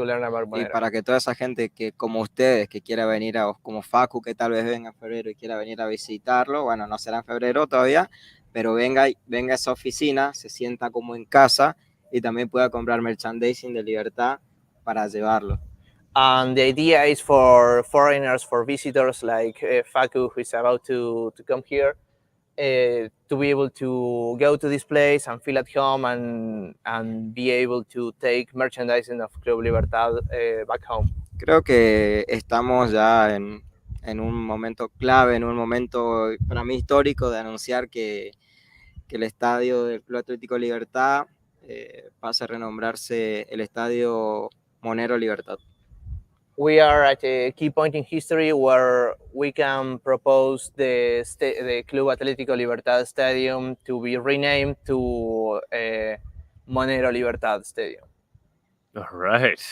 learn about Monero. Y para que toda esa gente que, como ustedes, que quiera venir como Facu, que tal vez venga en febrero y quiera venir a visitarlo, bueno, no será en febrero todavía, pero venga a esa oficina, se sienta como en casa y también pueda comprar merchandising de Libertad para llevarlo. And the idea is for foreigners, for visitors like Facu, who is about to come here, to be able to go to this place and feel at home and be able to take merchandising of Club Libertad back home. Creo que estamos ya en un momento clave, en un momento para mí histórico de anunciar que el estadio del Club Atlético Libertad pasa a renombrarse el estadio Monero Libertad. We are at a key point in history where we can propose the Club Atlético Libertad Stadium to be renamed to Monero Libertad Stadium. All right.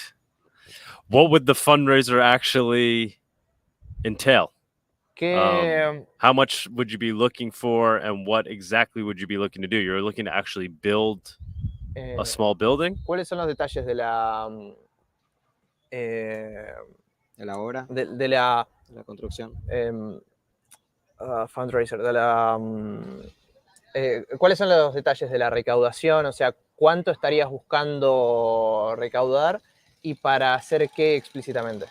What would the fundraiser actually entail? How much would you be looking for, and what exactly would you be looking to do? You're looking to actually build a small building? ¿Cuáles son los detalles de la de la obra, de la construcción? Fundraiser, ¿cuáles son los detalles de la recaudación? O sea, ¿cuánto estarías buscando recaudar y para hacer qué explícitamente?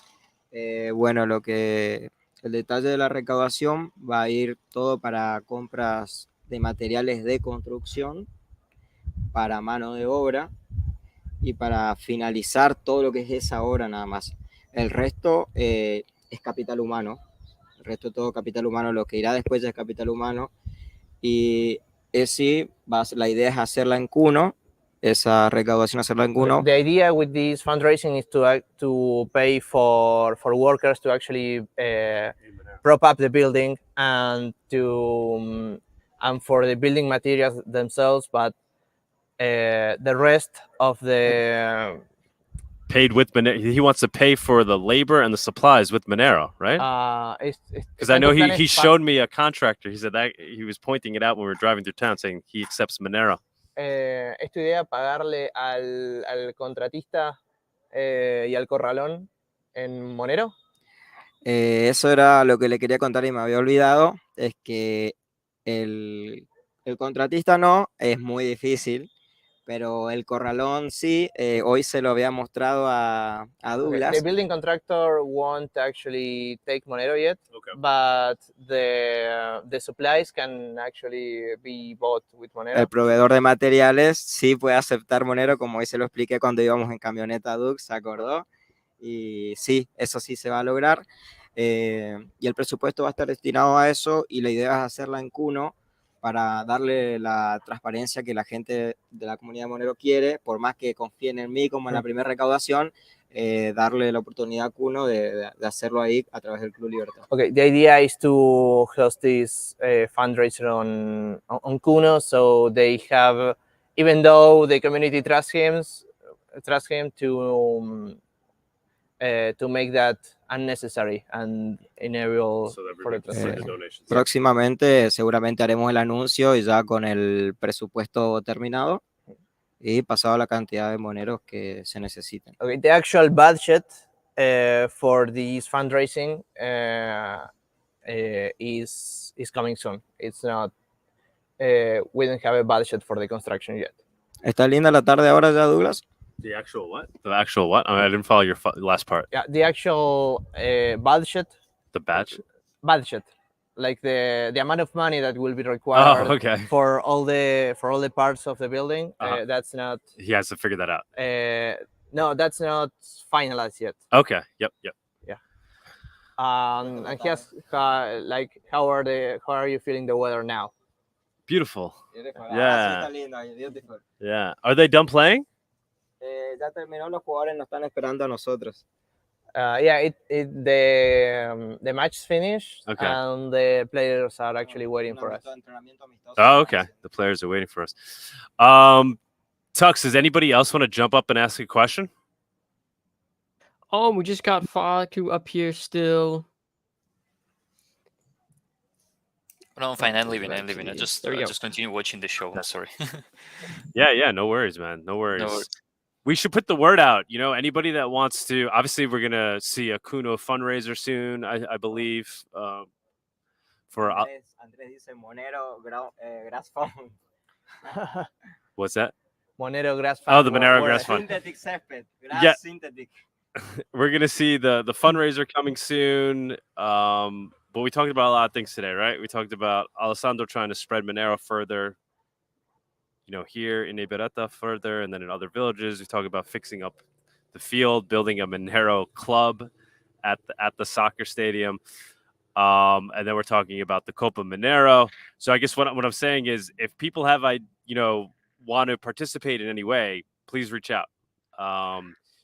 Bueno, el detalle de la recaudación va a ir todo para compras de materiales de construcción, para mano de obra y para finalizar todo lo que es esa obra nada más. El resto es capital humano. El resto todo capital humano, lo que irá después ya es capital humano. Y sí, la idea es hacerla en Cuno, esa recaudación hacerla en Cuno. The idea with this fundraising is to pay for workers to actually prop up the building and for the building materials themselves, but the rest of the paid with Monero. He wants to pay for the labor and the supplies with Monero, right? Because I know he showed me a contractor. He said that he was pointing it out when we were driving through town, saying he accepts Monero. ¿Es tu idea pagarle al contratista y al corralón en Monero? Eso era lo que le quería contar y me había olvidado. Es que el contratista no, es muy difícil. Pero el corralón sí, hoy se lo había mostrado a Douglas. Okay. The building contractor won't actually take Monero yet, okay, but the supplies can actually be bought with Monero. El proveedor de materiales sí puede aceptar Monero, como hoy se lo expliqué cuando íbamos en camioneta a Doug, se acordó. Y sí, eso sí se va a lograr. Y el presupuesto va a estar destinado a eso y la idea es hacerla en Cuno, para darle la transparencia que la gente de la comunidad Monero quiere, por más que confíen en mí como en la primera recaudación, darle la oportunidad a Cuno de hacerlo ahí a través del Club Libertad. Okay, the idea is to host this fundraiser on Cuno, so they have, even though the community trusts him to make that unnecessary and enable for the donations. Próximamente seguramente haremos el anuncio y ya con el presupuesto terminado y pasado la cantidad de moneros que se necesiten. Okay, the actual budget for this fundraising is coming soon. It's not. We don't have a budget for the construction yet. ¿Está linda la tarde ahora ya, Douglas? The actual what? The actual what? I didn't follow your last part. Yeah, the actual budget. The batch? Budget, like the amount of money that will be required for all the parts of the building. That's not. He has to figure that out. No, that's not finalized yet. Okay. Yep. Yeah. And he has like how are you feeling the weather now? Beautiful. Yeah. Yeah. Are they done playing? Ya terminó, los jugadores nos están esperando a nosotros. Yeah, the match is finished, and the players are actually waiting for us. Oh, okay. The players are waiting for us. Tux, does anybody else want to jump up and ask a question? We just got Faku up here still. No, I'm fine. I'm leaving. I just continue watching the show. I'm sorry. Yeah. No worries, man. No worries. We should put the word out. You know, anybody that wants to. Obviously, we're gonna see a Kuno fundraiser soon. I believe. For Andres dice Monero grass fund. What's that? Monero grass fund. Oh, the Monero grass fund. Synthetic césped. Synthetic. We're gonna see the fundraiser coming soon. But we talked about a lot of things today, right? We talked about Alessandro trying to spread Monero further, you know, here in Libertad further, and then in other villages. We talked about fixing up the field, building a Monero club at the soccer stadium, and then we're talking about the Copa Monero. So I guess what I'm saying is, if people have want to participate in any way, please reach out.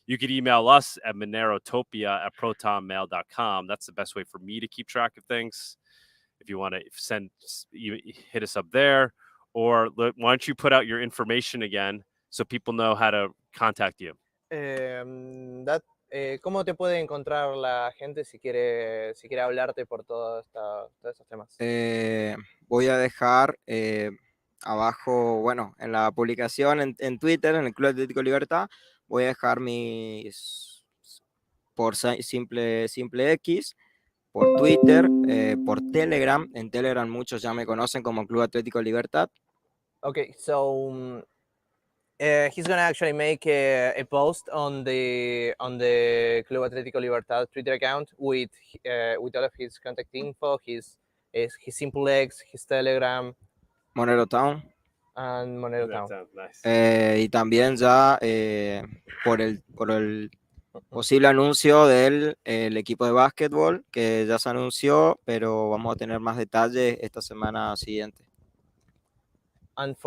You could email us at Monerotopia@protonmail.com. That's the best way for me to keep track of things. If you want to hit us up there, or why don't you put out your information again so people know how to contact you? ¿Cómo te puede encontrar la gente si quiere hablarte por todos estos temas? Voy a dejar abajo, bueno, en la publicación en Twitter, en el Club Atlético Libertad, voy a dejar mis por simple X, por Twitter, por Telegram. En Telegram muchos ya me conocen como Club Atlético Libertad. Okay, so he's gonna actually make a post on the Club Atlético Libertad Twitter account with all of his contact info, his simple X, his Telegram, Monerotown. And Monerotown. Nice. Y también ya por el posible anuncio del equipo de básquetbol que ya se anunció, pero vamos a tener más detalles esta semana siguiente. And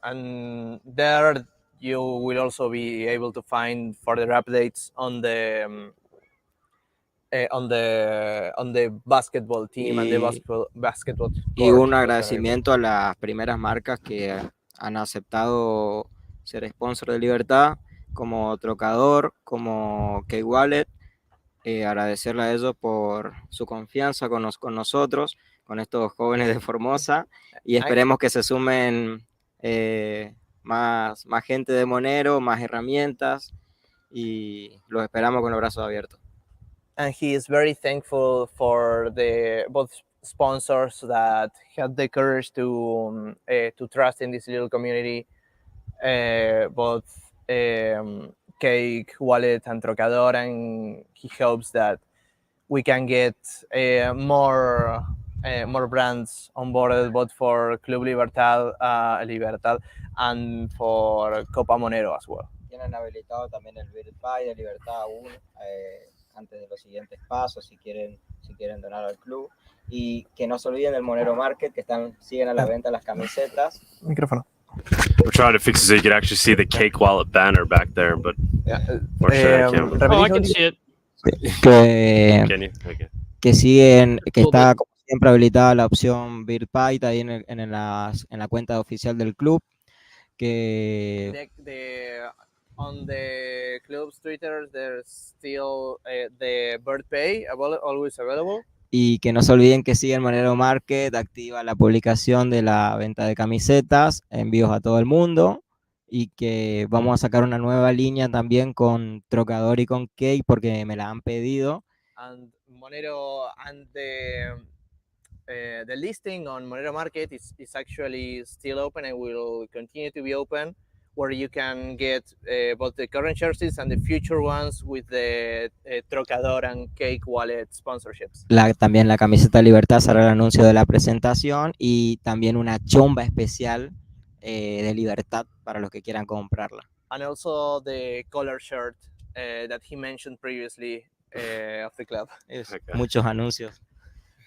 and there you will also be able to find further updates on the basketball team and the basketball. Y un agradecimiento a las primeras marcas que han aceptado ser sponsor de Libertad, como Trocador, como Cakewallet. Agradecerle a ellos por su confianza con nosotros, con estos jóvenes de Formosa, y esperemos que se sumen más gente de Monero, más herramientas, y los esperamos con los brazos abiertos. And he is very thankful for both sponsors that had the courage to trust in this little community, both Cakewallet and Trocador, and he hopes that we can get more brands onboarded, both for Club Libertad and for Copa Monero as well. Tienen habilitado también el EPI de Libertad aún, antes de los siguientes pasos, si quieren donar al club, y que no se olviden del Monero Market, que siguen a la venta las camisetas. Micrófono. We're trying to fix it so you can actually see the Cakewallet banner back there, but unfortunately I can't. I can see it. Que siguen, que está como siempre habilitada la opción BitPay ahí en la cuenta oficial del club, que on the club's Twitter there's still the BirthPay always available. Y que no se olviden que sigue el Monero Market, activa la publicación de la venta de camisetas, envíos a todo el mundo, y que vamos a sacar una nueva línea también con Trocador y con Cake porque me la han pedido. And Monero and the listing on Monero Market is actually still open and will continue to be open, where you can get both the current jerseys and the future ones with the Trocador and Cakewallet sponsorships. También la camiseta Libertad será el anuncio de la presentación y también una chomba especial de Libertad para los que quieran comprarla. And also the color shirt that he mentioned previously of the club. Muchos anuncios.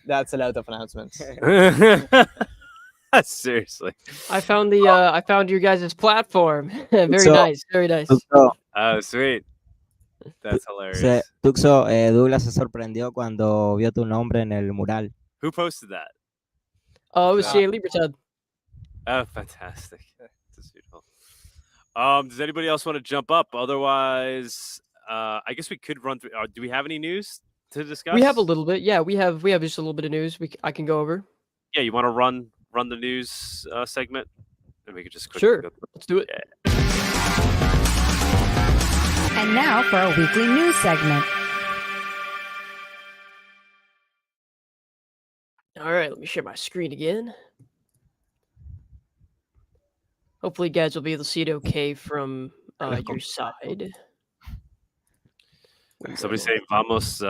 That's a lot of announcements. Seriously. I found your guys' platform. Very nice, very nice. Oh, sweet. That's hilarious. Tuxo, Douglas se sorprendió cuando vio tu nombre en el mural. Who posted that? Oh, it was LIBERTAD. Oh, fantastic. That's beautiful. Does anybody else want to jump up? Otherwise, I guess we could run through. Do we have any news to discuss? We have a little bit. Yeah, we have just a little bit of news. I can go over. Yeah, you want to run the news segment, and we could just quickly sure. Go Let's do it. Yeah. And now for our weekly news segment. All right, let me share my screen again. Hopefully, you guys will be able to see it okay from your side. Somebody say vamos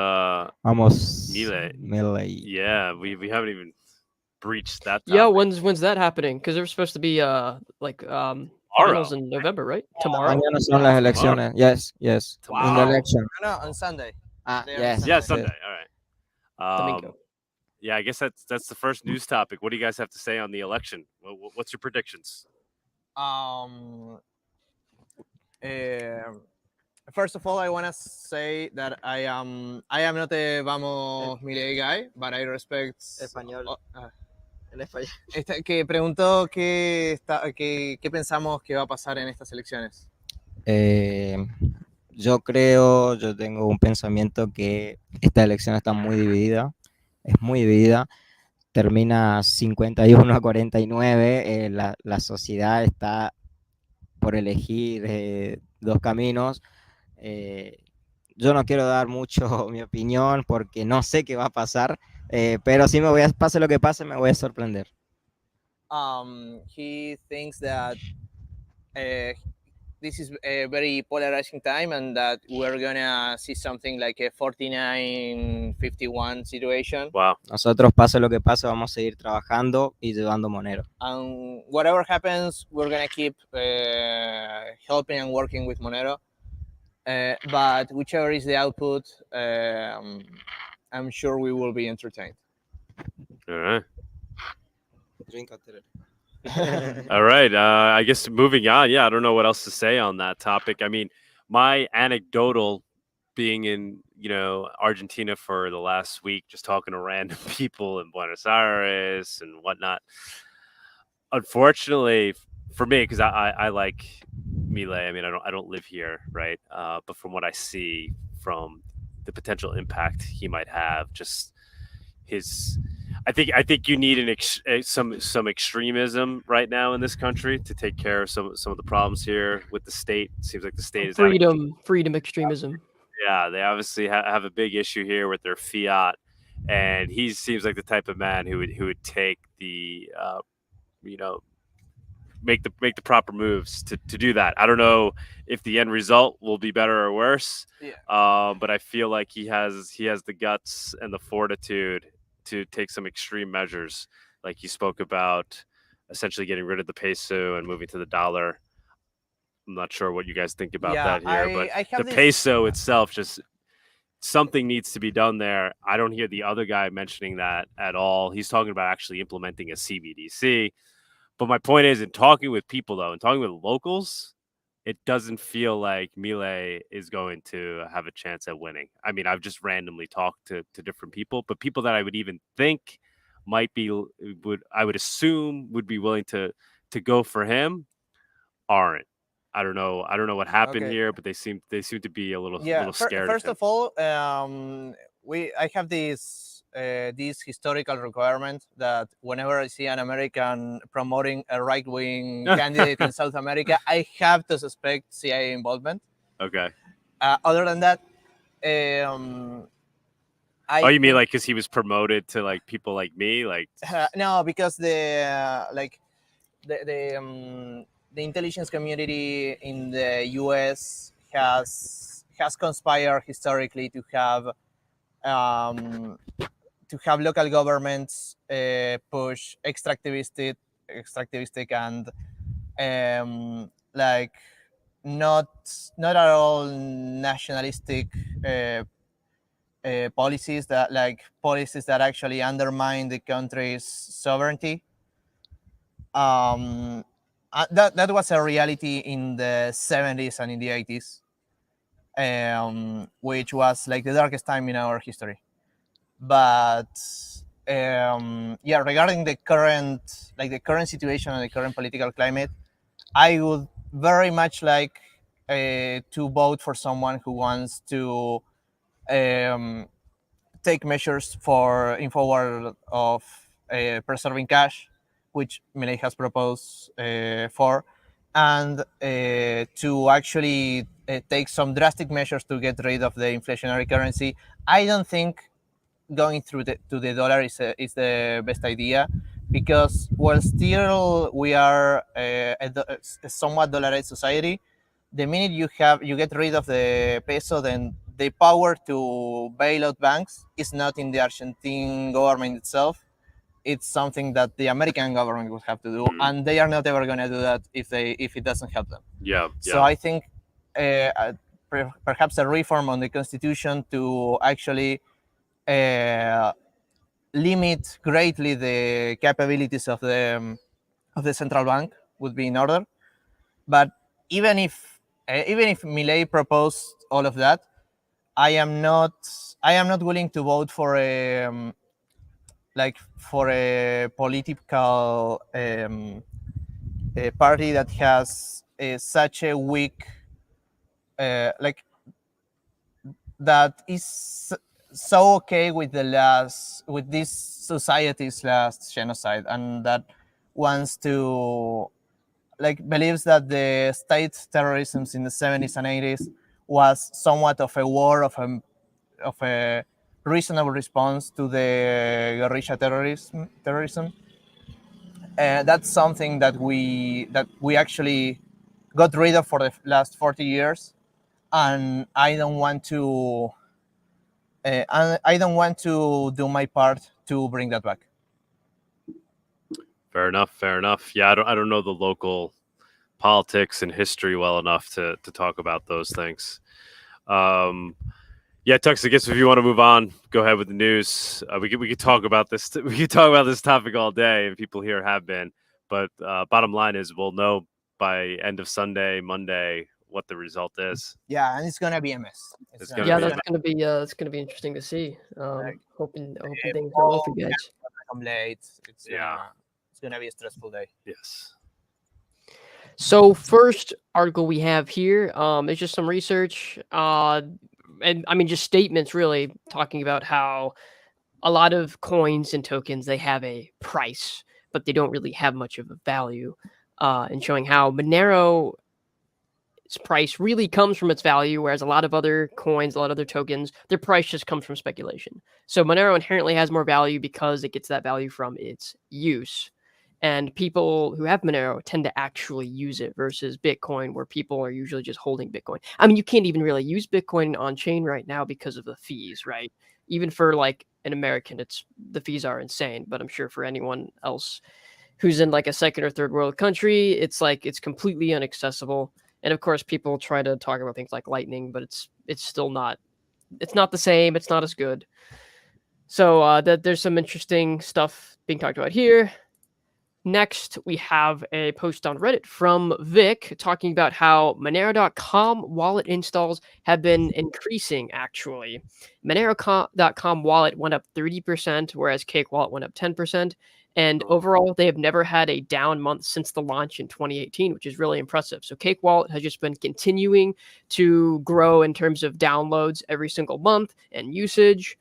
Milei. Yeah, we haven't even breached that topic. Yeah, when's that happening? Because they're supposed to be finals in November, right? Tomorrow. Mañana son las elecciones. Yes. Wow. In the election. No, on Sunday. Yes. Yeah, Sunday. All right. Domingo. Yeah, I guess that's the first news topic. What do you guys have to say on the election? What's your predictions? First of all, I want to say that I am not a Vamos Milei guy, but I respect. Español. Que preguntó qué pensamos que va a pasar en estas elecciones. Yo tengo un pensamiento que esta elección está muy dividida, es muy dividida, termina 51-49, la sociedad está por elegir dos caminos. Yo no quiero dar mucho mi opinión porque no sé qué va a pasar, pero sí pase lo que pase, me voy a sorprender. He thinks that this is a very polarizing time and that we're gonna see something like a 49-51 situation. Wow. Nosotros, pase lo que pase, vamos a seguir trabajando y llevando Monero. And whatever happens, we're gonna keep helping and working with Monero. But whichever is the output, I'm sure we will be entertained. All right. Drink after it. All right. I guess moving on. Yeah, I don't know what else to say on that topic. I mean, my anecdotal being in, Argentina for the last week, just talking to random people in Buenos Aires and whatnot. Unfortunately for me, because I like Milei. I mean, I don't live here, right? But from what I see, from the potential impact he might have, just his. I think you need some extremism right now in this country to take care of some of the problems here with the state. It seems like the state is freedom extremism. Yeah, they obviously have a big issue here with their fiat, and he seems like the type of man who would take the make the proper moves to do that. I don't know if the end result will be better or worse. Yeah. But I feel like he has the guts and the fortitude to take some extreme measures, like he spoke about, essentially getting rid of the peso and moving to the dollar. I'm not sure what you guys think about that here, but the peso itself, just something needs to be done there. I don't hear the other guy mentioning that at all. He's talking about actually implementing a CBDC. But my point is, in talking with people, though, and talking with locals, it doesn't feel like Milei is going to have a chance at winning. I mean, I've just randomly talked to different people, but people that I would even think I would assume would be willing to go for him aren't. I don't know what happened here, but they seem to be a little scared. First of all, I have this this historical requirement that whenever I see an American promoting a right-wing candidate in South America, I have to suspect CIA involvement. Okay. Other than that, you mean like because he was promoted to like people like me, like? No, because the intelligence community in the U.S. has conspired historically to have local governments push extractivistic and like not at all nationalistic policies that actually undermine the country's sovereignty. That was a reality in the 70s and in the 80s, which was like the darkest time in our history. But regarding the current situation and the current political climate, I would very much like to vote for someone who wants to take measures in favor of preserving cash, which Milei has proposed for, and to actually take some drastic measures to get rid of the inflationary currency. I don't think going to the dollar is the best idea, because while still we are a somewhat dollarized society, the minute you get rid of the peso, then the power to bail out banks is not in the Argentine government itself. It's something that the American government would have to do, and they are not ever going to do that if it doesn't help them. Yeah. So I think perhaps a reform on the Constitution to actually limit greatly the capabilities of the central bank would be in order. But even if Milei proposed all of that, I am not willing to vote for a political a party that has such a weak that is so okay with this society's last genocide, and that wants to believes that the state terrorism in the 70s and 80s was somewhat of a war of a reasonable response to the guerrilla terrorism. That's something that we actually got rid of for the last 40 years, and I don't want to do my part to bring that back. Fair enough. Yeah, I don't know the local politics and history well enough to talk about those things. Yeah, Tux, I guess if you want to move on, go ahead with the news. We could talk about this. We could talk about this topic all day, and people here have been. But bottom line is, we'll know by end of Sunday, Monday, what the result is. Yeah, and it's gonna be a mess. It's gonna be interesting to see. Hoping things go well for you guys. I'm late. It's gonna be a stressful day. Yes. So first article we have here is just some research, and I mean just statements really talking about how a lot of coins and tokens, they have a price, but they don't really have much of a value, and showing how Monero's price really comes from its value, whereas a lot of other coins, a lot of other tokens, their price just comes from speculation. So Monero inherently has more value because it gets that value from its use. And people who have Monero tend to actually use it versus Bitcoin, where people are usually just holding Bitcoin. I mean, you can't even really use Bitcoin on chain right now because of the fees, right? Even for like an American, the fees are insane. But I'm sure for anyone else who's in like a second or third world country, it's completely inaccessible. And of course, people try to talk about things like Lightning, but it's still not. It's not the same. It's not as good. So there's some interesting stuff being talked about here. Next, we have a post on Reddit from Vic talking about how Monero.com wallet installs have been increasing, actually. Monero.com wallet went up 30%, whereas Cakewallet went up 10%. And overall, they have never had a down month since the launch in 2018, which is really impressive. So Cakewallet has just been continuing to grow in terms of downloads every single month and usage.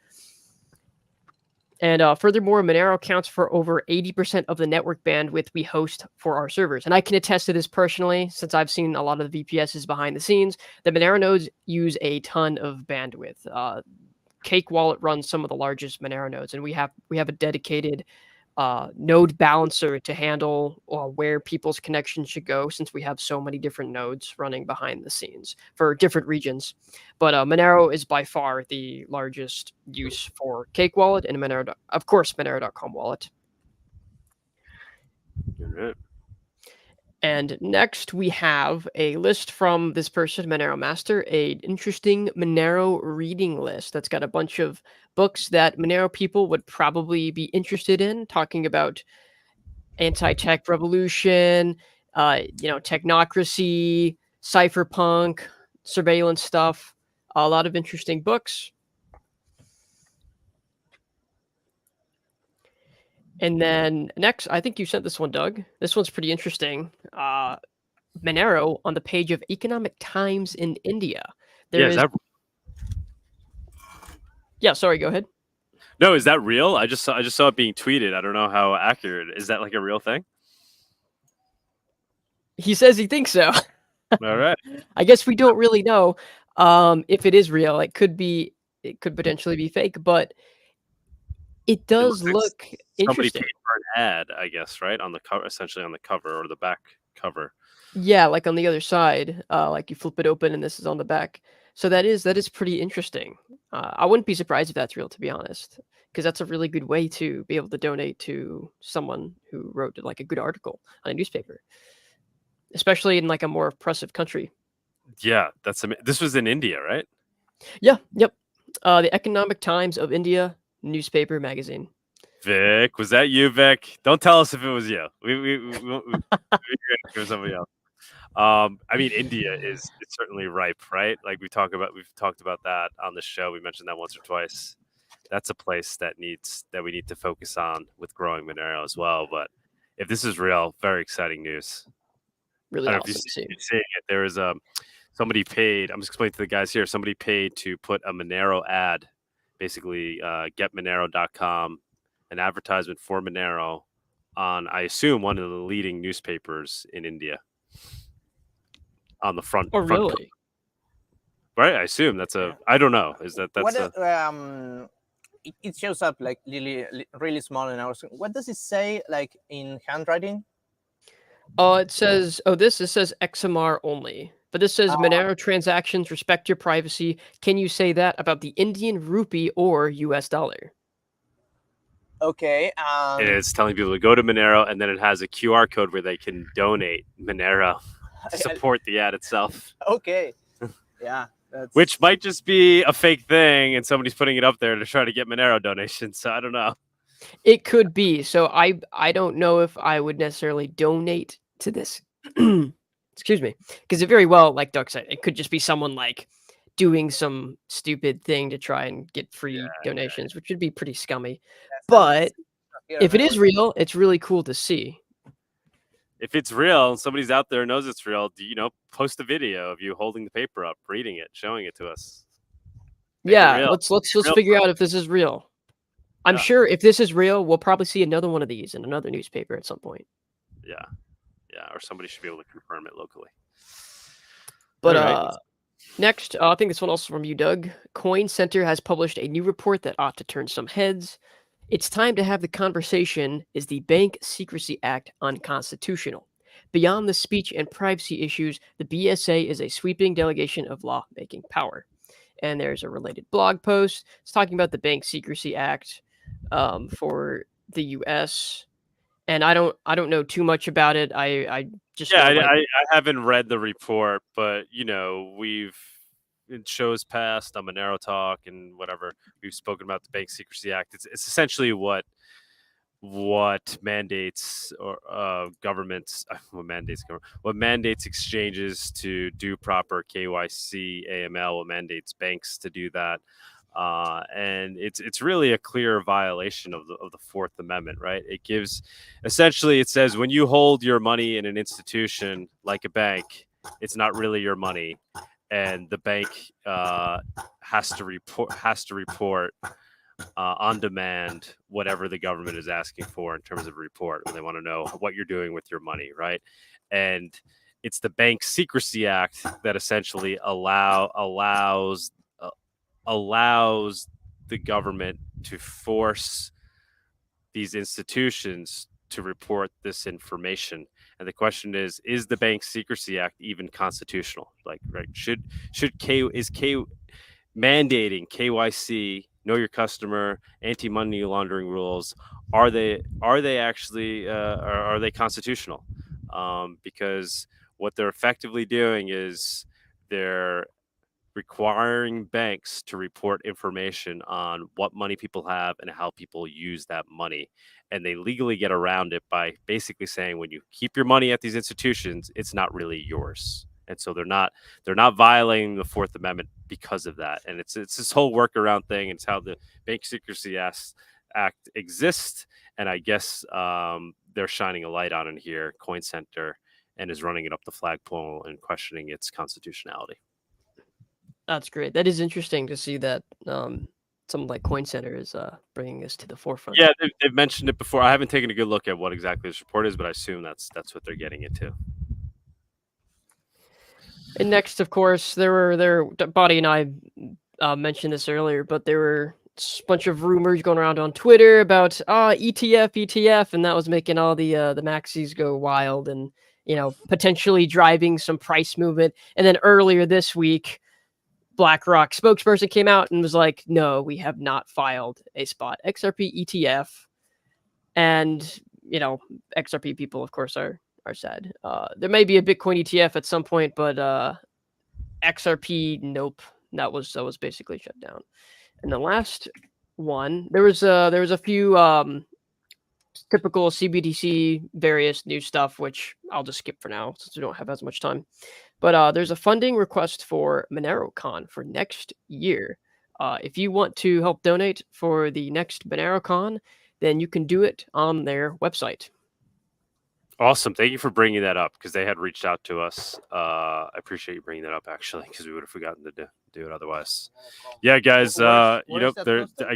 And furthermore, Monero accounts for over 80% of the network bandwidth we host for our servers. And I can attest to this personally, since I've seen a lot of the VPSs behind the scenes. The Monero nodes use a ton of bandwidth. Cakewallet runs some of the largest Monero nodes, and we have a dedicated node balancer to handle where people's connections should go, since we have so many different nodes running behind the scenes for different regions. But Monero is by far the largest use for Cakewallet, and Monero, of course, Monero.com wallet. Right. And next we have a list from this person, Monero Master, an interesting Monero reading list that's got a bunch of books that Monero people would probably be interested in, talking about anti-tech revolution, technocracy, cypherpunk, surveillance stuff. A lot of interesting books. And then next, I think you sent this one, Doug. This one's pretty interesting. Monero on the page of Economic Times in India. Yeah, sorry, go ahead. No, is that real? I just saw it being tweeted. I don't know how accurate. Is that like a real thing? He says he thinks so. All right. I guess we don't really know if it is real. It could potentially be fake, but it does look interesting. Somebody paid for an ad, I guess, right? On the cover, essentially on the cover or the back cover. Yeah, like on the other side, like you flip it open and this is on the back. So that is pretty interesting. I wouldn't be surprised if that's real, to be honest, because that's a really good way to be able to donate to someone who wrote like a good article on a newspaper, especially in like a more oppressive country. Yeah, this was in India, right? Yeah, yep. The Economic Times of India newspaper magazine. Vic, was that you, Vic? Don't tell us if it was you. We give somebody else. I mean, India is certainly ripe, right? Like we've talked about that on the show. We mentioned that once or twice. That's a place that we need to focus on with growing Monero as well. But if this is real, very exciting news. Really awesome to see. Seeing it. There is somebody paid. I'm just explaining to the guys here. Somebody paid to put a Monero ad, basically getmonero.com, an advertisement for Monero on, I assume, one of the leading newspapers in India. On the front. Oh, really? Right, I assume that's I don't know. It shows up like really small in our screen. What does it say, like in handwriting? It says XMR only, but this says Monero transactions respect your privacy. Can you say that about the Indian rupee or US dollar? Okay. It's telling people to go to Monero, and then it has a QR code where they can donate Monero to support the ad itself. Okay. Yeah. Which might just be a fake thing, and somebody's putting it up there to try to get Monero donations. So I don't know. It could be. So I don't know if I would necessarily donate to this. Excuse me, because it very well, like Doug said, it could just be someone like doing some stupid thing to try and get free donations, which would be pretty scummy. But if it is real, it's really cool to see. If it's real and somebody's out there knows it's real, post a video of you holding the paper up, reading it, showing it to us. Let's figure out if this is real. I'm sure if this is real, we'll probably see another one of these in another newspaper at some point. Yeah, or somebody should be able to confirm it locally. But next, I think this one also from you, Doug. Coin Center has published a new report that ought to turn some heads. It's time to have the conversation. Is the Bank Secrecy Act unconstitutional? Beyond the speech and privacy issues, the BSA is a sweeping delegation of law-making power. And there's a related blog post. It's talking about the Bank Secrecy Act for the U.S. And I don't know too much about it. I haven't read the report, but we've in shows past on Monero Talk and whatever, we've spoken about the Bank Secrecy Act. It's essentially what mandates or what mandates exchanges to do proper KYC, AML, what mandates banks to do that. And it's really a clear violation of the Fourth Amendment, right? It says when you hold your money in an institution like a bank, it's not really your money, and the bank has to report on demand, whatever the government is asking for in terms of a report. They want to know what you're doing with your money, right? And it's the Bank Secrecy Act that essentially allows the government to force these institutions to report this information. And the question is the Bank Secrecy Act even constitutional? Like, right? Mandating KYC, know your customer, anti-money laundering rules, are they actually are they constitutional? Because what they're effectively doing is they're requiring banks to report information on what money people have and how people use that money. And they legally get around it by basically saying when you keep your money at these institutions, it's not really yours. And so they're not violating the Fourth Amendment because of that. And it's this whole workaround thing. It's how the Bank Secrecy Act exists. And I guess they're shining a light on it here, Coin Center, and is running it up the flagpole and questioning its constitutionality. That's great. That is interesting to see that something like Coin Center is bringing this to the forefront. Yeah, they've mentioned it before. I haven't taken a good look at what exactly this report is, but I assume that's what they're getting into. And next, of course, Bawdy and I mentioned this earlier, but there were a bunch of rumors going around on Twitter about ETF, and that was making all the maxis go wild and potentially driving some price movement. And then earlier this week, BlackRock spokesperson came out and was like, no, we have not filed a spot XRP ETF. And, XRP people, of course, are sad. There may be a Bitcoin ETF at some point, but XRP, nope. That was basically shut down. And the last one, there was a few typical CBDC various new stuff, which I'll just skip for now since we don't have as much time. But there's a funding request for Monerokon for next year. If you want to help donate for the next Monerokon, then you can do it on their website. Awesome. Thank you for bringing that up because they had reached out to us. I appreciate you bringing that up, actually, because we would have forgotten to do it otherwise. Yeah, guys, I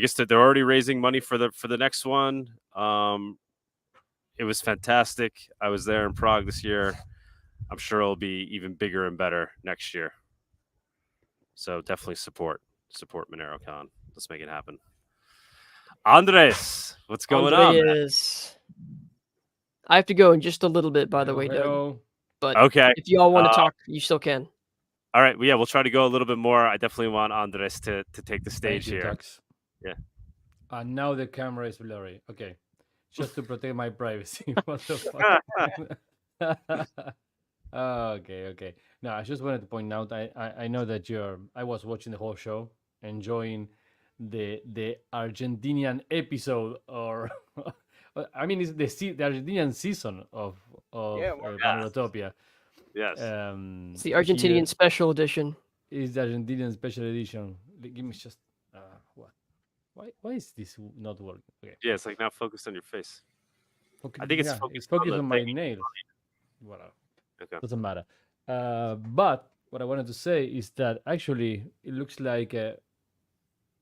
guess they're already raising money for the next one. It was fantastic. I was there in Prague this year. I'm sure it'll be even bigger and better next year. So definitely support Monerokon. Let's make it happen. Andres, what's going on? I have to go in just a little bit, by the way, Doug. But okay, if you all want to talk, you still can. All right. Well, yeah, we'll try to go a little bit more. I definitely want Andres to take the stage here. Tux. Yeah. And now the camera is blurry. Okay. Just to protect my privacy. What the fuck? Okay. No, I just wanted to point out. I know that I was watching the whole show, enjoying the Argentinian episode, or I mean, it's the Argentinian season of Monerotopia. Yes. It's the Argentinian special edition. It's the Argentinian special edition. Give me just what? Why is this not working? Okay. Yeah, it's like now focused on your face. Okay. I think it's focused on my nails. Whatever. Okay. Doesn't matter. But what I wanted to say is that actually it looks like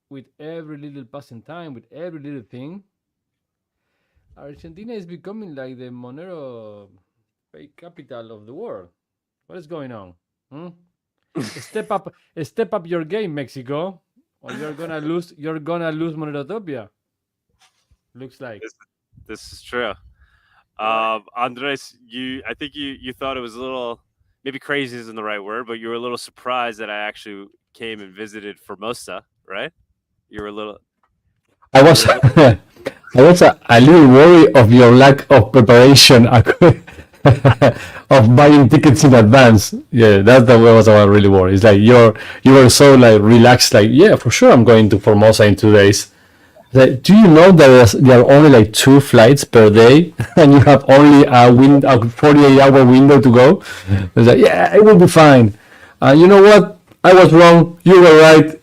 with every little passing time, with every little thing, Argentina is becoming like the Monero fake capital of the world. What is going on? Step up your game, Mexico, or you're gonna lose Monerotopia. Looks like this is true. Andres, I think you thought it was a little, maybe crazy isn't the right word, but you were a little surprised that I actually came and visited Formosa, right? You were a little. I was a little worried of your lack of preparation of buying tickets in advance. Yeah, that was what I really worried. It's like you were so like relaxed, like, yeah, for sure I'm going to Formosa in 2 days. Like, do you know that there are only like 2 flights per day and you have only a 48-hour window to go? It's like, yeah, it will be fine. You know what? I was wrong. You were right.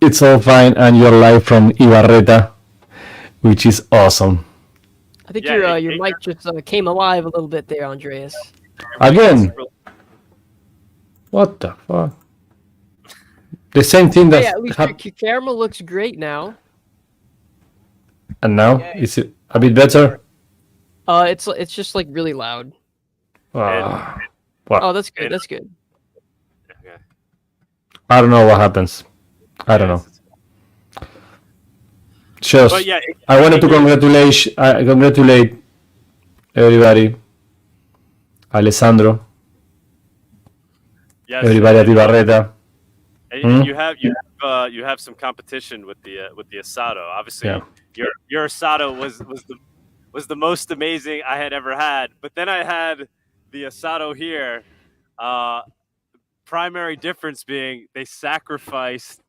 It's all fine, and you're live from Ibarreta, which is awesome. I think your mic just came alive a little bit there, Andreas. Again? What the fuck? The same thing that... Yeah, at least your camera looks great now. And now is it a bit better? It's just like really loud. Wow. Oh, that's good. That's good. Okay. I don't know what happens. I don't know. Just, But yeah, I wanted to congratulate everybody. Alessandro. yes, Everybody at Ibarreta. and you have some competition with the asado. Obviously, Yeah. your asado was the most amazing I had ever had. But then I had the asado here. Primary difference being they sacrificed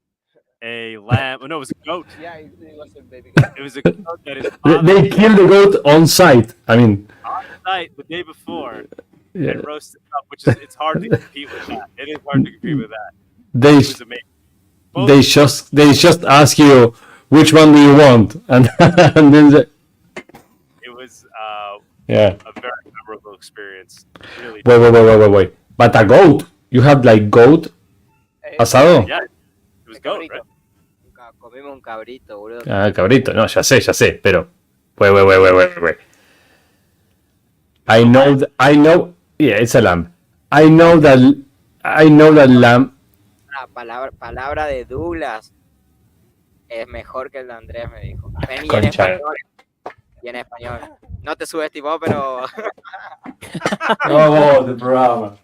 a lamb. Oh, no, it was a goat. Yeah, it was a baby goat. It was a goat that is They killed the goat on site. I mean, on site the day before yeah. and roasted up, which is it's hard to compete with that. It is hard to compete with that. They It was amazing. they just ask you which one do you want, and then It was yeah. a very memorable experience. Really. Wait. But a goat? You have like goat asado? Yeah, it was goat, right? Comimos un cabrito, boludo. Ah, cabrito. No, ya sé, pero wait. I know. Yeah, it's a lamb. I know that lamb. Palabra de Douglas es mejor que el de Andrés, me dijo. Concha. Y en español. No te subestimó, pero... No, the programa.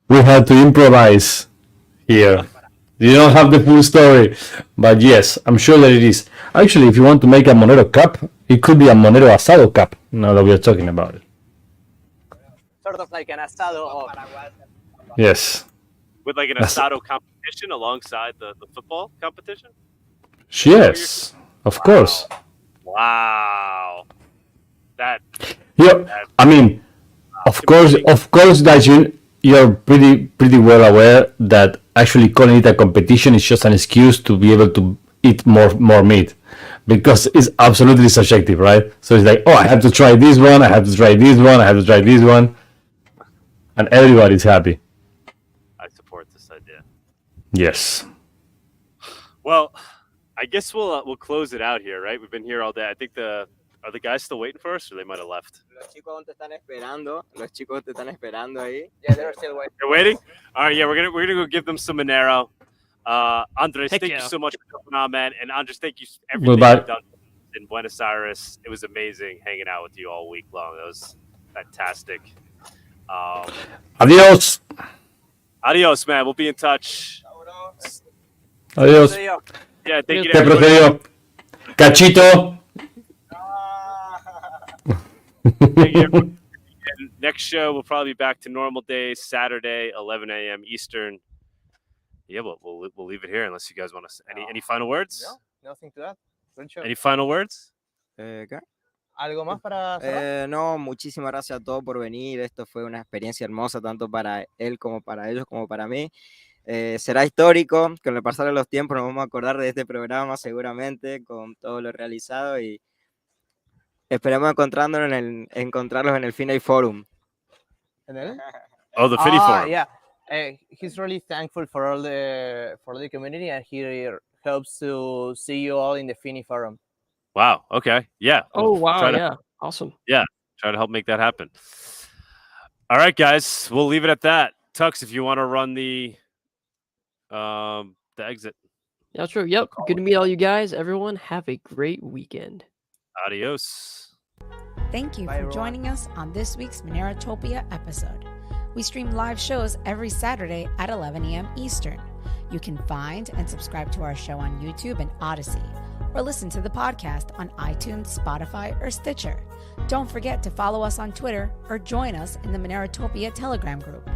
We had to improvise here. You don't have the full story, but yes, I'm sure that it is. Actually, if you want to make a Monero cup, it could be a Monero asado cup, now that we are talking about it. Sort of like an asado of... Yes. With like an asado competition alongside the football competition? Yes, of course. Wow. That. Yeah, I mean, of course that you're pretty well aware that actually calling it a competition is just an excuse to be able to eat more meat, because it's absolutely subjective, right? So it's like, oh, I have to try this one, I have to try this one, I have to try this one, and everybody's happy. I support this idea. Yes. Well, I guess we'll close it out here, right? We've been here all day. I think are the guys still waiting for us, or they might have left? Los chicos te están esperando ahí. Yeah, they're still waiting. They're waiting? All right, yeah, we're gonna go give them some Monero. Andres, thank you so much for coming on, man. And Andres, thank you for everything you've done in Buenos Aires. It was amazing hanging out with you all week long. That was fantastic. Adios. Adios, man. We'll be in touch. Adios. Yeah, thank you. Te procedió. Cachito. Thank you. And next show, we'll probably be back to normal days, Saturday, 11 a.m. Eastern. Yeah, we'll leave it here unless you guys want to. Any final words? No, nothing to that. Good show. Any final words? ¿Qué? ¿Algo más para cerrar? No, muchísimas gracias a todos por venir. Esto fue una experiencia hermosa, tanto para él como para ellos, como para mí. Será histórico. Con el pasar de los tiempos nos vamos a acordar de este programa seguramente, con todo lo realizado, y esperemos encontrarlos en el Finay Forum. ¿En él? Oh, the Finny Forum. Yeah. He's really thankful for all for the community, and he hopes to see you all in the Finny Forum. Wow. Okay. Yeah. Oh, wow. Yeah. Awesome. Yeah. Try to help make that happen. All right, guys. We'll leave it at that. Tux, if you want to run the exit. Yeah, true. Yep. Good to meet all you guys. Everyone, have a great weekend. Adios. Thank you for joining us on this week's Monerotopia episode. We stream live shows every Saturday at 11 a.m. Eastern. You can find and subscribe to our show on YouTube and Odyssey, or listen to the podcast on iTunes, Spotify, or Stitcher. Don't forget to follow us on Twitter or join us in the Monerotopia Telegram group.